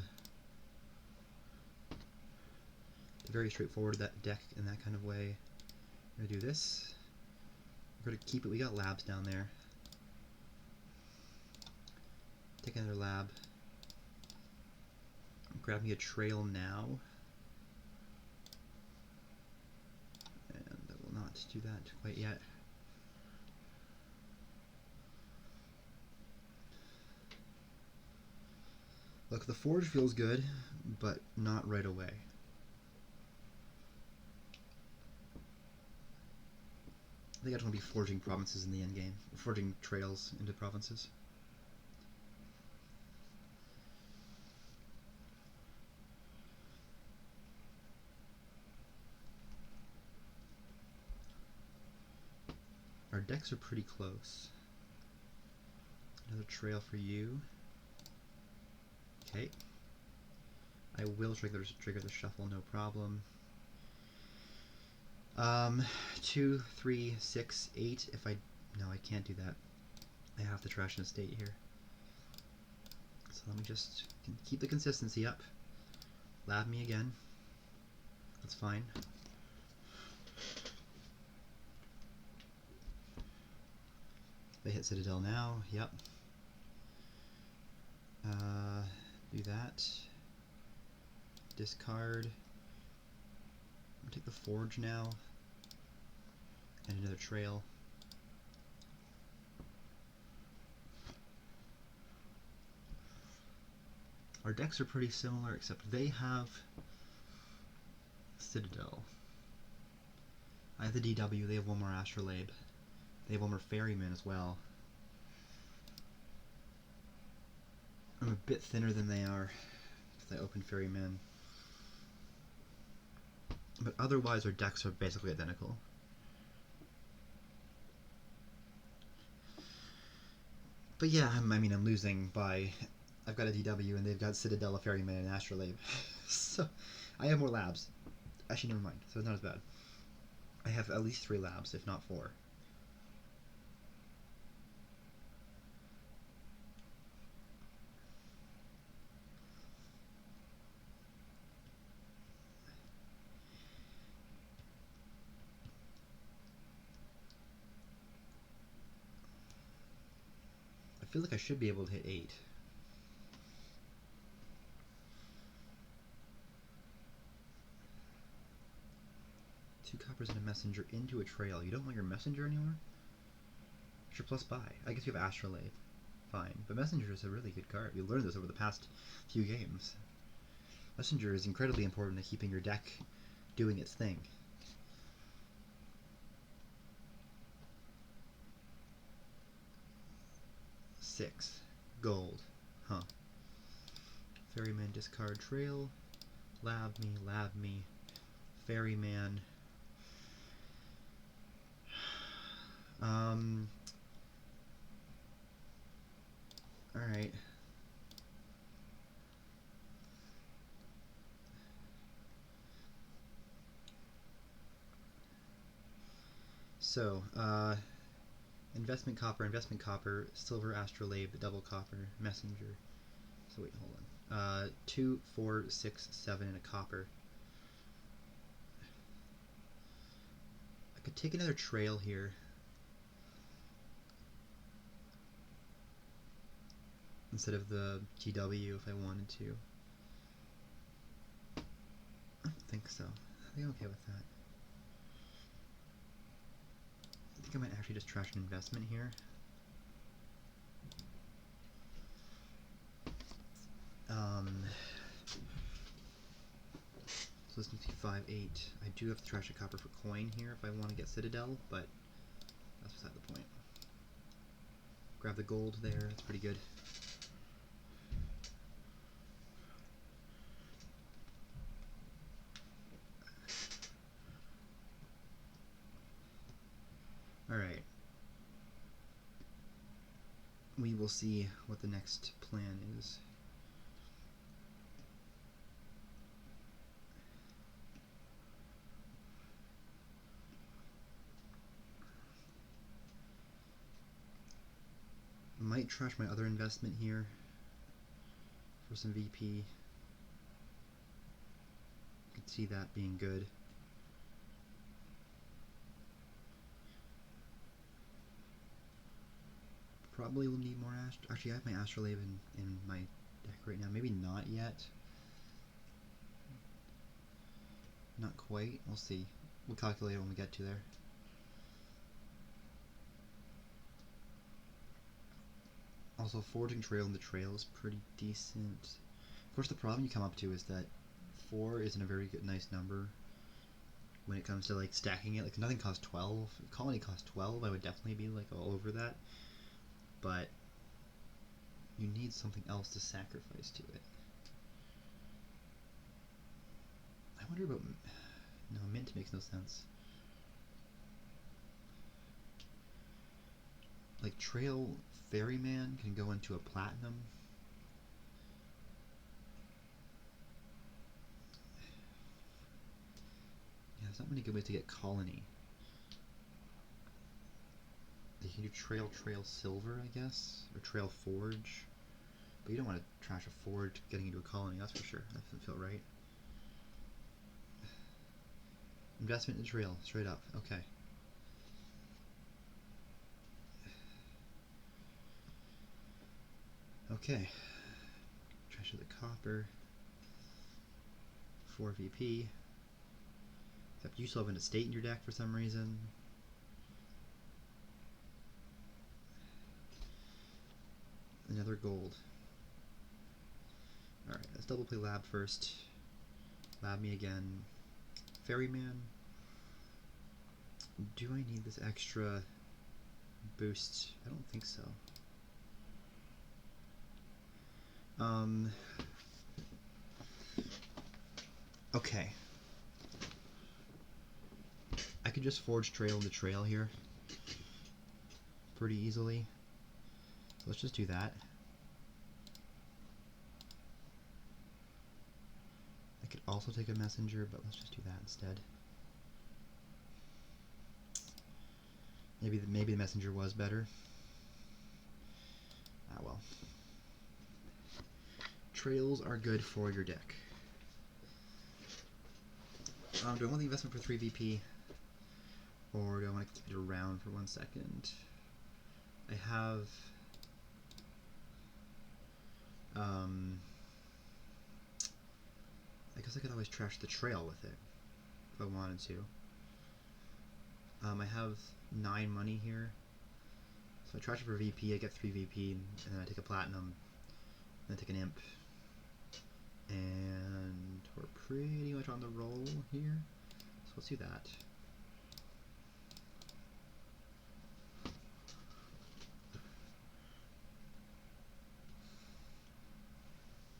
It's very straightforward, that deck in that kind of way. We're gonna do this. We're gonna keep it. We got labs down there. Take another lab. Grab me a trail now. And I will not do that quite yet. Look, the forge feels good, but not right away. I think I just want to be forging provinces in the endgame. Forging trails into provinces. Our decks are pretty close. Another trail for you. Okay. I will trigger the shuffle, no problem. 2, 3, 6, 8. If I... No, I can't do that. I have to trash an estate here. So let me just keep the consistency up. Lab me again. That's fine. They hit Citadel now. Yep. Do that. Discard. I'll take the Forge now. And another trail. Our decks are pretty similar, except they have Citadel. I have the DW, they have one more Astrolabe. They have one more Ferryman as well. I'm a bit thinner than they are, because I opened Ferryman. But otherwise our decks are basically identical. But yeah, I'm losing by... I've got a DW and they've got Citadel, a Ferryman, and Astrolabe. So, I have more labs. Actually, never mind. So it's not as bad. I have at least 3 labs, if not 4. feel like I should be able to hit 8. Two coppers and a messenger into a trail. You don't want your messenger anymore? Sure, plus buy. I guess you have astrolabe. Fine. But messenger is a really good card. We learned this over the past few games. Messenger is incredibly important to keeping your deck doing its thing. Six. Gold. Huh. Ferryman, discard trail. Lab me. Ferryman. Alright. So, investment copper, silver astrolabe, double copper, messenger. So wait, hold on. 2, 4, 6, 7, and a copper. I could take another trail here. Instead of the GW if I wanted to. I don't think so. I think I'm okay with that. I think I might actually just trash an investment here. So this needs to be 5, 8. I do have to trash a copper for coin here if I want to get Citadel, but that's beside the point. Grab the gold there, that's pretty good. Alright. We will see what the next plan is. Might trash my other investment here for some VP. Could see that being good. Probably will need more actually I have my astrolabe in my deck right now. Maybe not yet. Not quite. We'll see. We'll calculate it when we get to there. Also, forging trail in the trail is pretty decent. Of course, the problem you come up to is that 4 isn't a very good, nice number when it comes to like stacking it. Like nothing costs 12. If colony costs 12, I would definitely be like all over that. But you need something else to sacrifice to it. I wonder about no, mint makes no sense. Like Trail Ferryman can go into a platinum. Yeah, there's not many good ways to get colony. You can do Trail Silver, I guess, or Trail Forge. But you don't want to trash a forge getting into a colony, that's for sure. That doesn't feel right. Investment in trail, straight up. Okay. Okay. Trash of the copper. 4 VP. Except you still have an estate in your deck for some reason. Another gold. Alright, let's double play lab first. Lab me again. Ferryman. Do I need this extra boost? I don't think so. Okay. I could just forge trail in the trail here pretty easily. So let's just do that. I could also take a messenger, but let's just do that instead. Maybe the messenger was better. Ah well. Trails are good for your deck. Do I want the investment for 3 VP? Or do I want to keep it around for 1 second? I have Um, I guess I could always trash the trail with it if I wanted to. I have 9 money here. So I trash it for VP, I get 3 VP, and then I take a platinum, and I take an imp. And we're pretty much on the roll here. So let's do that.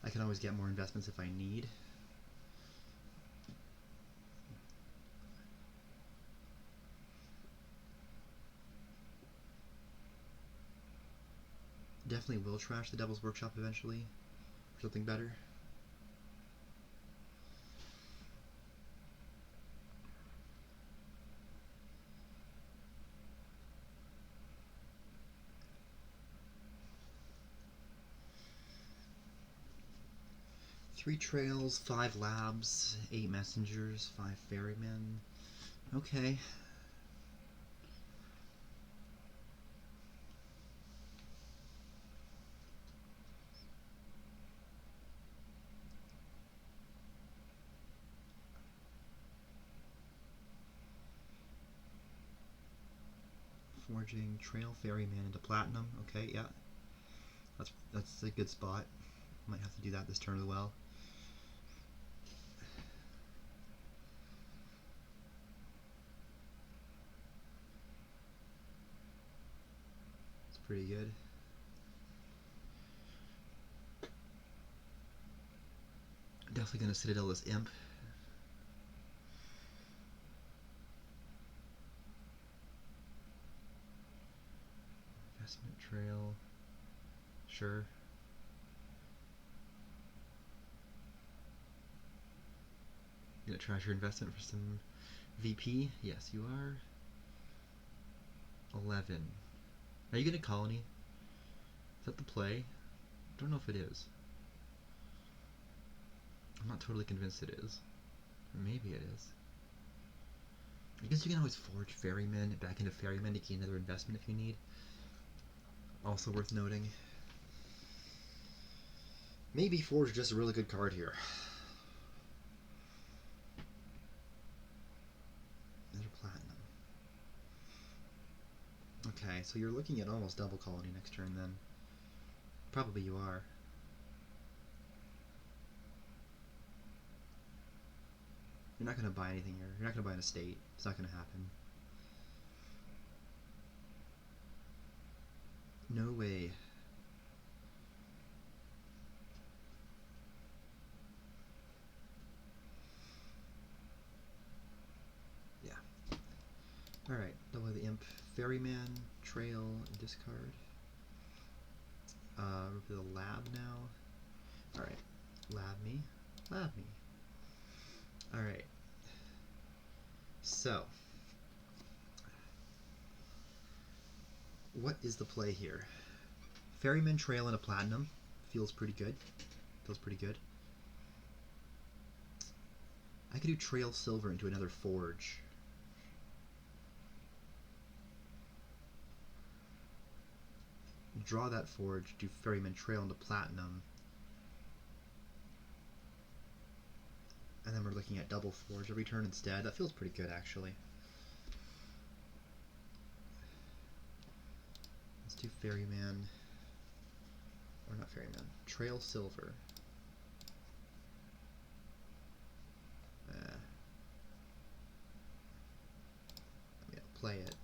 I can always get more investments if I need. Definitely will trash the Devil's Workshop eventually for something better. Three trails, 5 labs, 8 messengers, 5 ferrymen. Okay. Forging trail ferryman into platinum. Okay, yeah. That's a good spot. Might have to do that this turn as well. It's pretty good. Definitely gonna Citadel this imp. Investment trail. Sure. You gonna trash your investment for some VP? Yes, you are. 11. Are you gonna colony? Is that the play? I don't know if it is. I'm not totally convinced it is. Maybe it is. I guess you can always forge ferrymen back into ferrymen to gain another investment if you need. Also worth noting. Maybe forge is just a really good card here. Another platinum. Okay, so you're looking at almost double colony next turn then. Probably you are. You're not going to buy anything here. You're not going to buy an estate. It's not going to happen. No way. Yeah. Alright, double the imp. Ferryman, trail, discard. We're for the lab now. Alright. Lab me. Lab me. Alright. So. What is the play here? Ferryman, trail, and a platinum. Feels pretty good. Feels pretty good. I could do trail silver into another forge. Draw that forge, do ferryman, trail into platinum. And then we're looking at double forge every turn instead. That feels pretty good, actually. Let's do ferryman. Or not ferryman. Trail silver. Yeah, play it.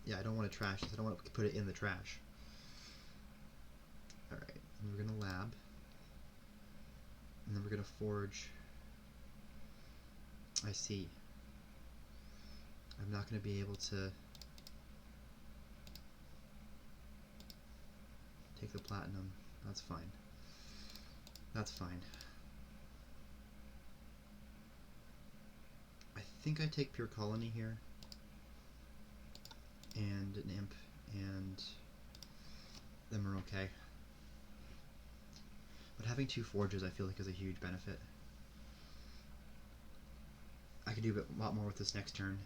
Yeah, I don't want to trash this. I don't want to put it in the trash. Alright, and we're going to lab. And then we're going to forge. I see. I'm not going to be able to take the platinum. That's fine. That's fine. I think I take pure colony here. And an imp. And then we're okay. But having 2 forges I feel like is a huge benefit. I can do a lot more with this next turn.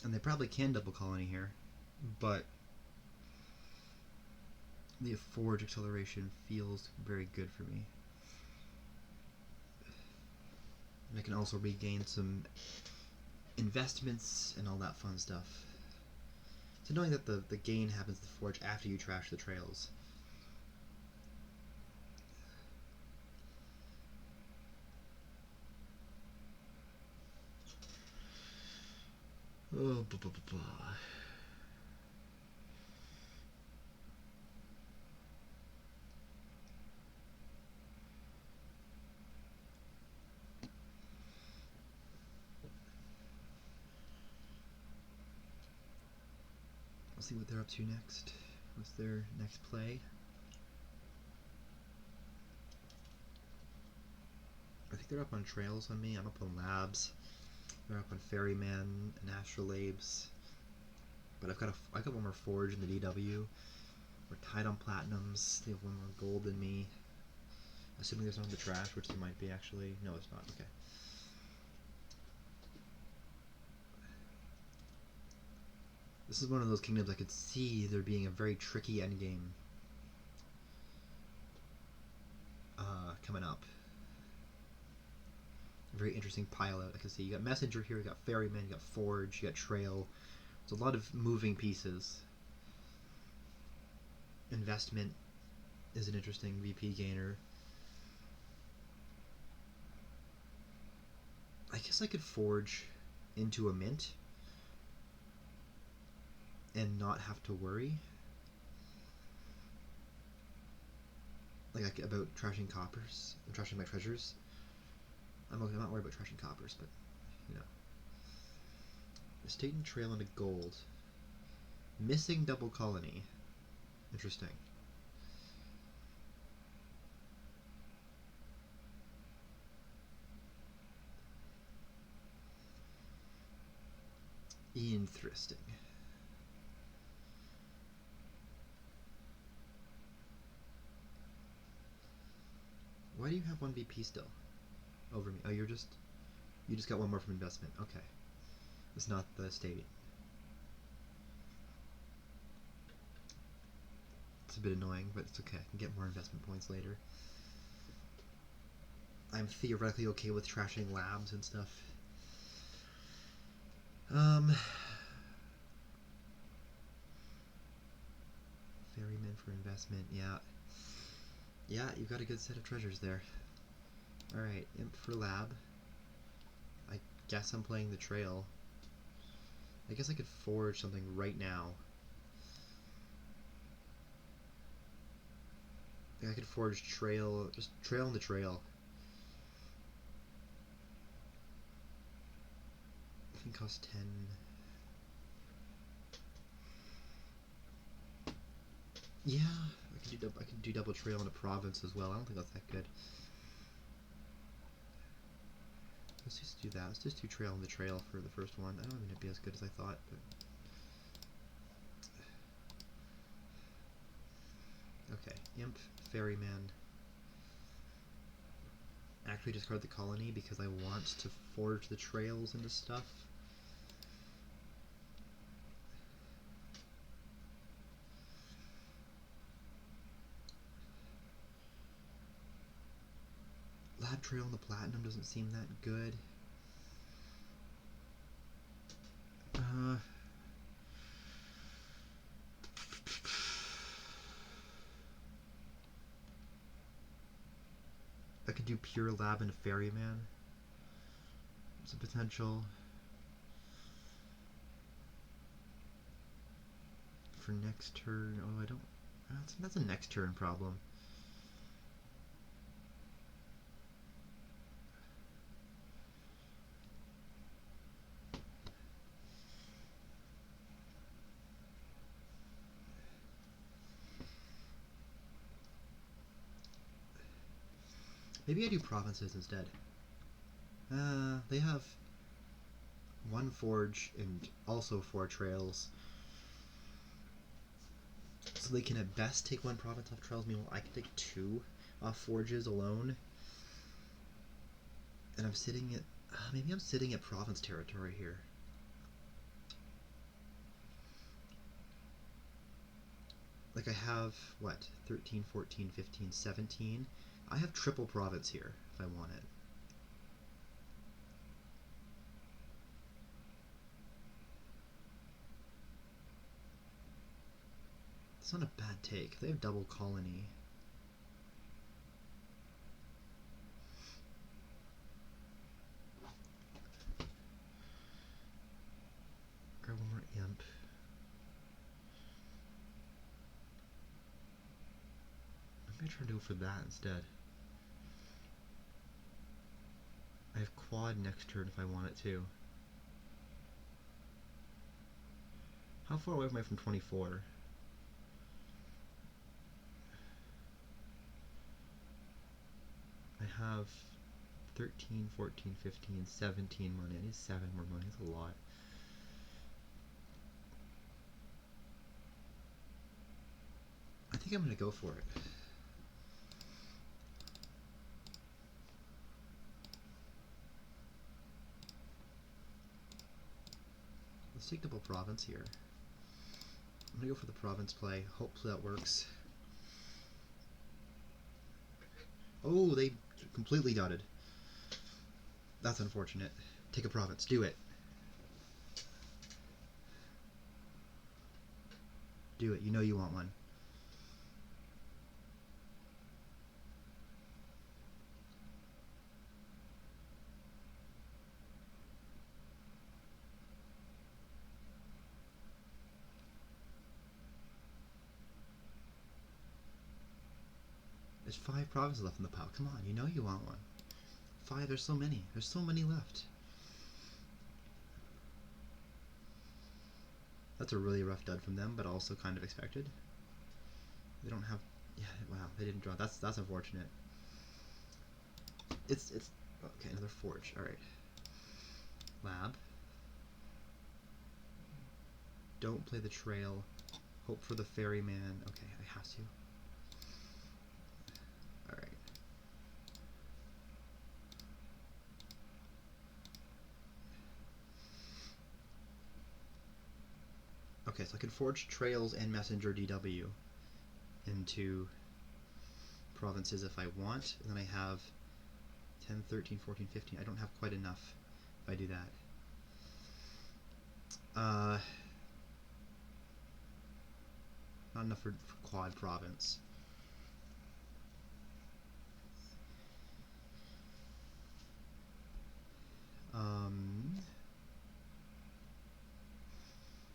And they probably can double colony here, but the forge acceleration feels very good for me. And I can also regain some investments and all that fun stuff. So knowing that the gain happens to the forge after you trash the trails. Oh, blah, blah, blah, blah. Let's see what they're up to next. What's their next play? I think they're up on trails on me. I'm up on labs. They're up on ferryman and astrolabes. But I got one more forge in the DW. We're tied on platinums. They have one more gold than me. Assuming there's none in the trash, which there might be actually. No, it's not. Okay. This is one of those kingdoms I could see there being a very tricky endgame coming up. A very interesting pile out. I can see you got messenger here, you got ferryman, you got forge, you got trail. There's a lot of moving pieces. Investment is an interesting VP gainer. I guess I could forge into a mint and not have to worry. Like about trashing coppers, trashing my treasures. I'm not worried about trashing coppers, but you know. Estate and trail into gold. Missing double colony. Interesting. Interesting. Why do you have one VP still over me? Oh, you just got one more from investment. Okay, it's not the estate. It's a bit annoying, but it's okay. I can get more investment points later. I'm theoretically okay with trashing labs and stuff. Ferryman for investment, yeah. Yeah, you've got a good set of treasures there. Alright, imp for lab. I guess I'm playing the trail. I guess I could forge something right now. I could forge trail, just trail in the trail. I think cost 10. Yeah, I could do double trail in a province as well. I don't think that's that good. Let's just do that. Let's just do trail in the trail for the first one. I don't think it'd be as good as I thought, but okay. Imp, ferryman. Actually discard the colony because I want to forge the trails into stuff. Lab trail in the platinum doesn't seem that good. I could do pure lab and a ferryman. There's a potential for next turn. Oh, I don't. That's a next turn problem. Maybe I do provinces instead. They have one forge and also 4 trails. So they can at best take 1 province off trails. Meanwhile, I can take 2 off forges alone. And I'm sitting at... maybe I'm sitting at province territory here. like I have, what, 13, 14, 15, 17. I have triple province here if I want it. It's not a bad take. They have double colony. Grab one more imp. I'm gonna try to go for that instead. I have quad next turn if I want it to. How far away am I from 24? I have 13, 14, 15, 17 money. I need 7 more money. That's a lot. I think I'm gonna go for it. Let's take double province here. I'm gonna go for the province play. Hopefully that works. Oh, they completely gutted. That's unfortunate. Take a province. Do it. Do it. You know you want one. There's 5 provinces left in the pile. Come on, you know you want one. 5, there's so many. There's so many left. That's a really rough dud from them, but also kind of expected. They don't have... Yeah, wow, they didn't draw. That's unfortunate. It's... Okay, another forge. Alright. Lab. Don't play the trail. Hope for the ferryman. Okay, I have to. Alright. Okay, so I can forge trails and messenger DW into provinces if I want, and then I have 10, 13, 14, 15. I don't have quite enough if I do that. Not enough for quad province.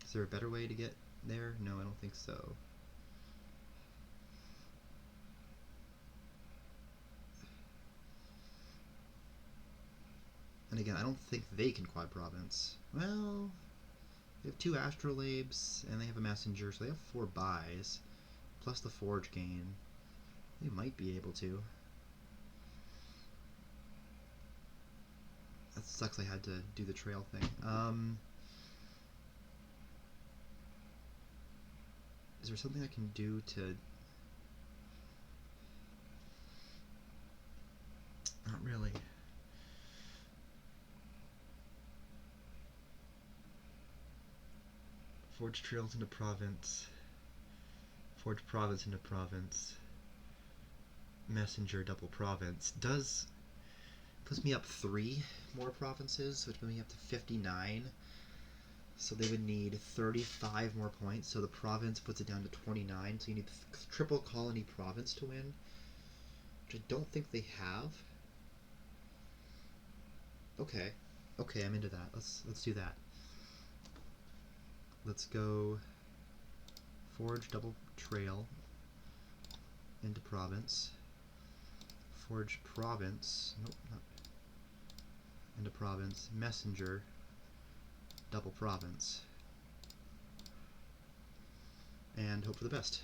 Is there a better way to get there? No, I don't think so. And again, I don't think they can quad province. Well, they have 2 astrolabes, and they have a messenger, so they have 4 buys, plus the forge gain. They might be able to. That sucks I had to do the trail thing. Is there something I can do to... Not really. Forge trails into province. Forge province into province. Messenger double province. Puts me up 3 more provinces, which puts me up to 59. So they would need 35 more points, so the province puts it down to 29, so you need the triple colony province to win, which I don't think they have. Okay. Okay, I'm into that. Let's do that. Let's go forge double trail into province. Forge province. Nope, not into province. Messenger double province. And hope for the best.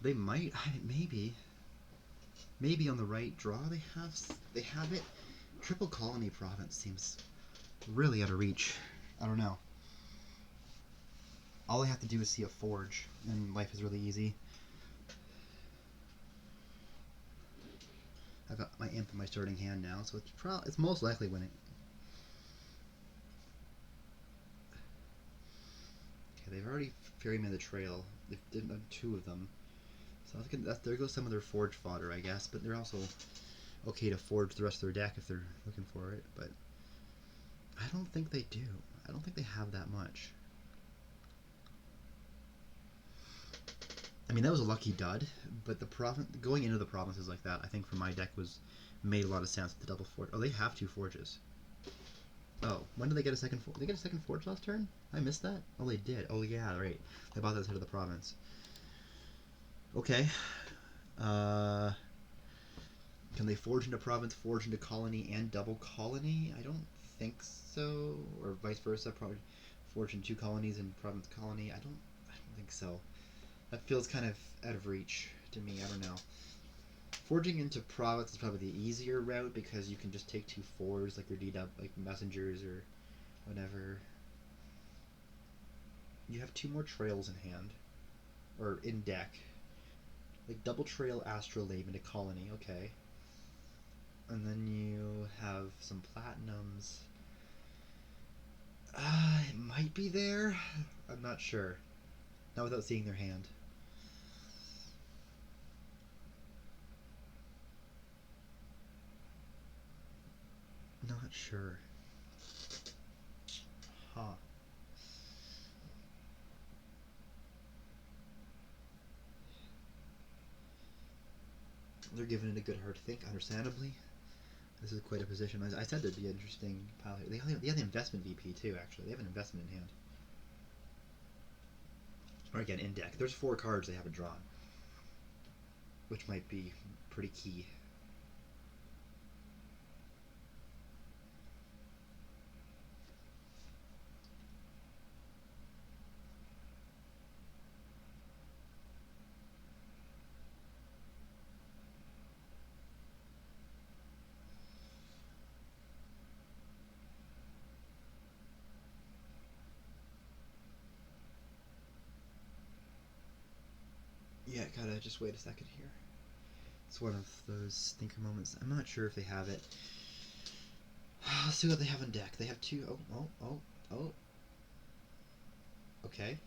They might, maybe on the right draw they have it. Triple colony province seems really out of reach. I don't know. All I have to do is see a forge, and life is really easy. I've got my imp in my starting hand now, so it's most likely winning. they've already ferry made the trail. They've done 2 of them. So there goes some of their forge fodder, I guess. But they're also okay to forge the rest of their deck if they're looking for it. But I don't think they do. I don't think they have that much. I mean, that was a lucky dud, but the going into the provinces like that, I think for my deck made a lot of sense with the double forge. Oh, they have 2 forges. Oh, when did they get a second forge? Did they get a second forge last turn? I missed that? Oh, they did. Oh, yeah, right. They bought that as head of the province. Okay. Can they forge into province, forge into colony, and double colony? I don't think so. Or vice versa. Probably forge in 2 colonies and province colony. I don't think so. That feels kind of out of reach to me. I don't know. Forging into province is probably the easier route because you can just take 2 fours like your D-dub, like messengers or whatever. You have 2 more trails in hand, or in deck. Like double trail astrolabe into colony, okay. And then you have some platinums. It might be there. I'm not sure. Not without seeing their hand. Not sure. Huh. They're giving it a good hard think, understandably. This is quite a position. I said there'd be an interesting pile here. They have the investment VP too, actually. They have an investment in hand. Or again, in deck. There's 4 cards they haven't drawn, which might be pretty key. Yeah, gotta just wait a second here. It's one of those thinker moments. I'm not sure if they have it. Let's see what they have on deck. They have 2. Oh. Okay.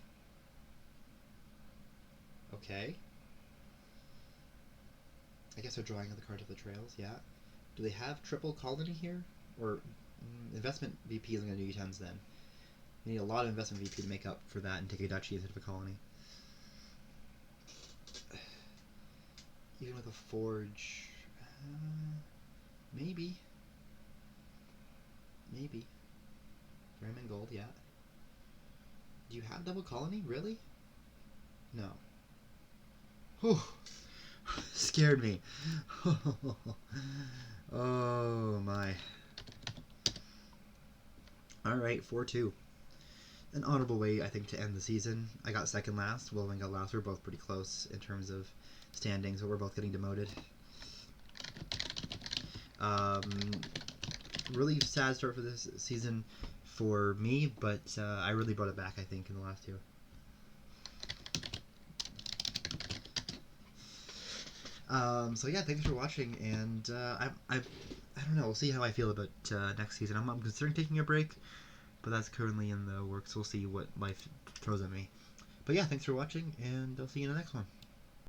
Okay. I guess they're drawing other cards of the trails, yeah. Do they have triple colony here? Or investment VP isn't going to do U10s then. You need a lot of investment VP to make up for that and take a duchy instead of a colony. Even with a forge, maybe. Ram and gold, yeah. Do you have double colony? Really? No. Whew. Scared me. Oh my. Alright, 4-2. An honorable way, I think, to end the season. I got second last. Will and got last. We're both pretty close in terms of standings, but we're both getting demoted. Really sad start for this season for me, but I really brought it back, I think, in the last 2. So yeah, thanks for watching, and I don't know. We'll see how I feel about next season. I'm considering taking a break, but that's currently in the works. We'll see what life throws at me. But yeah, thanks for watching, and I'll see you in the next one.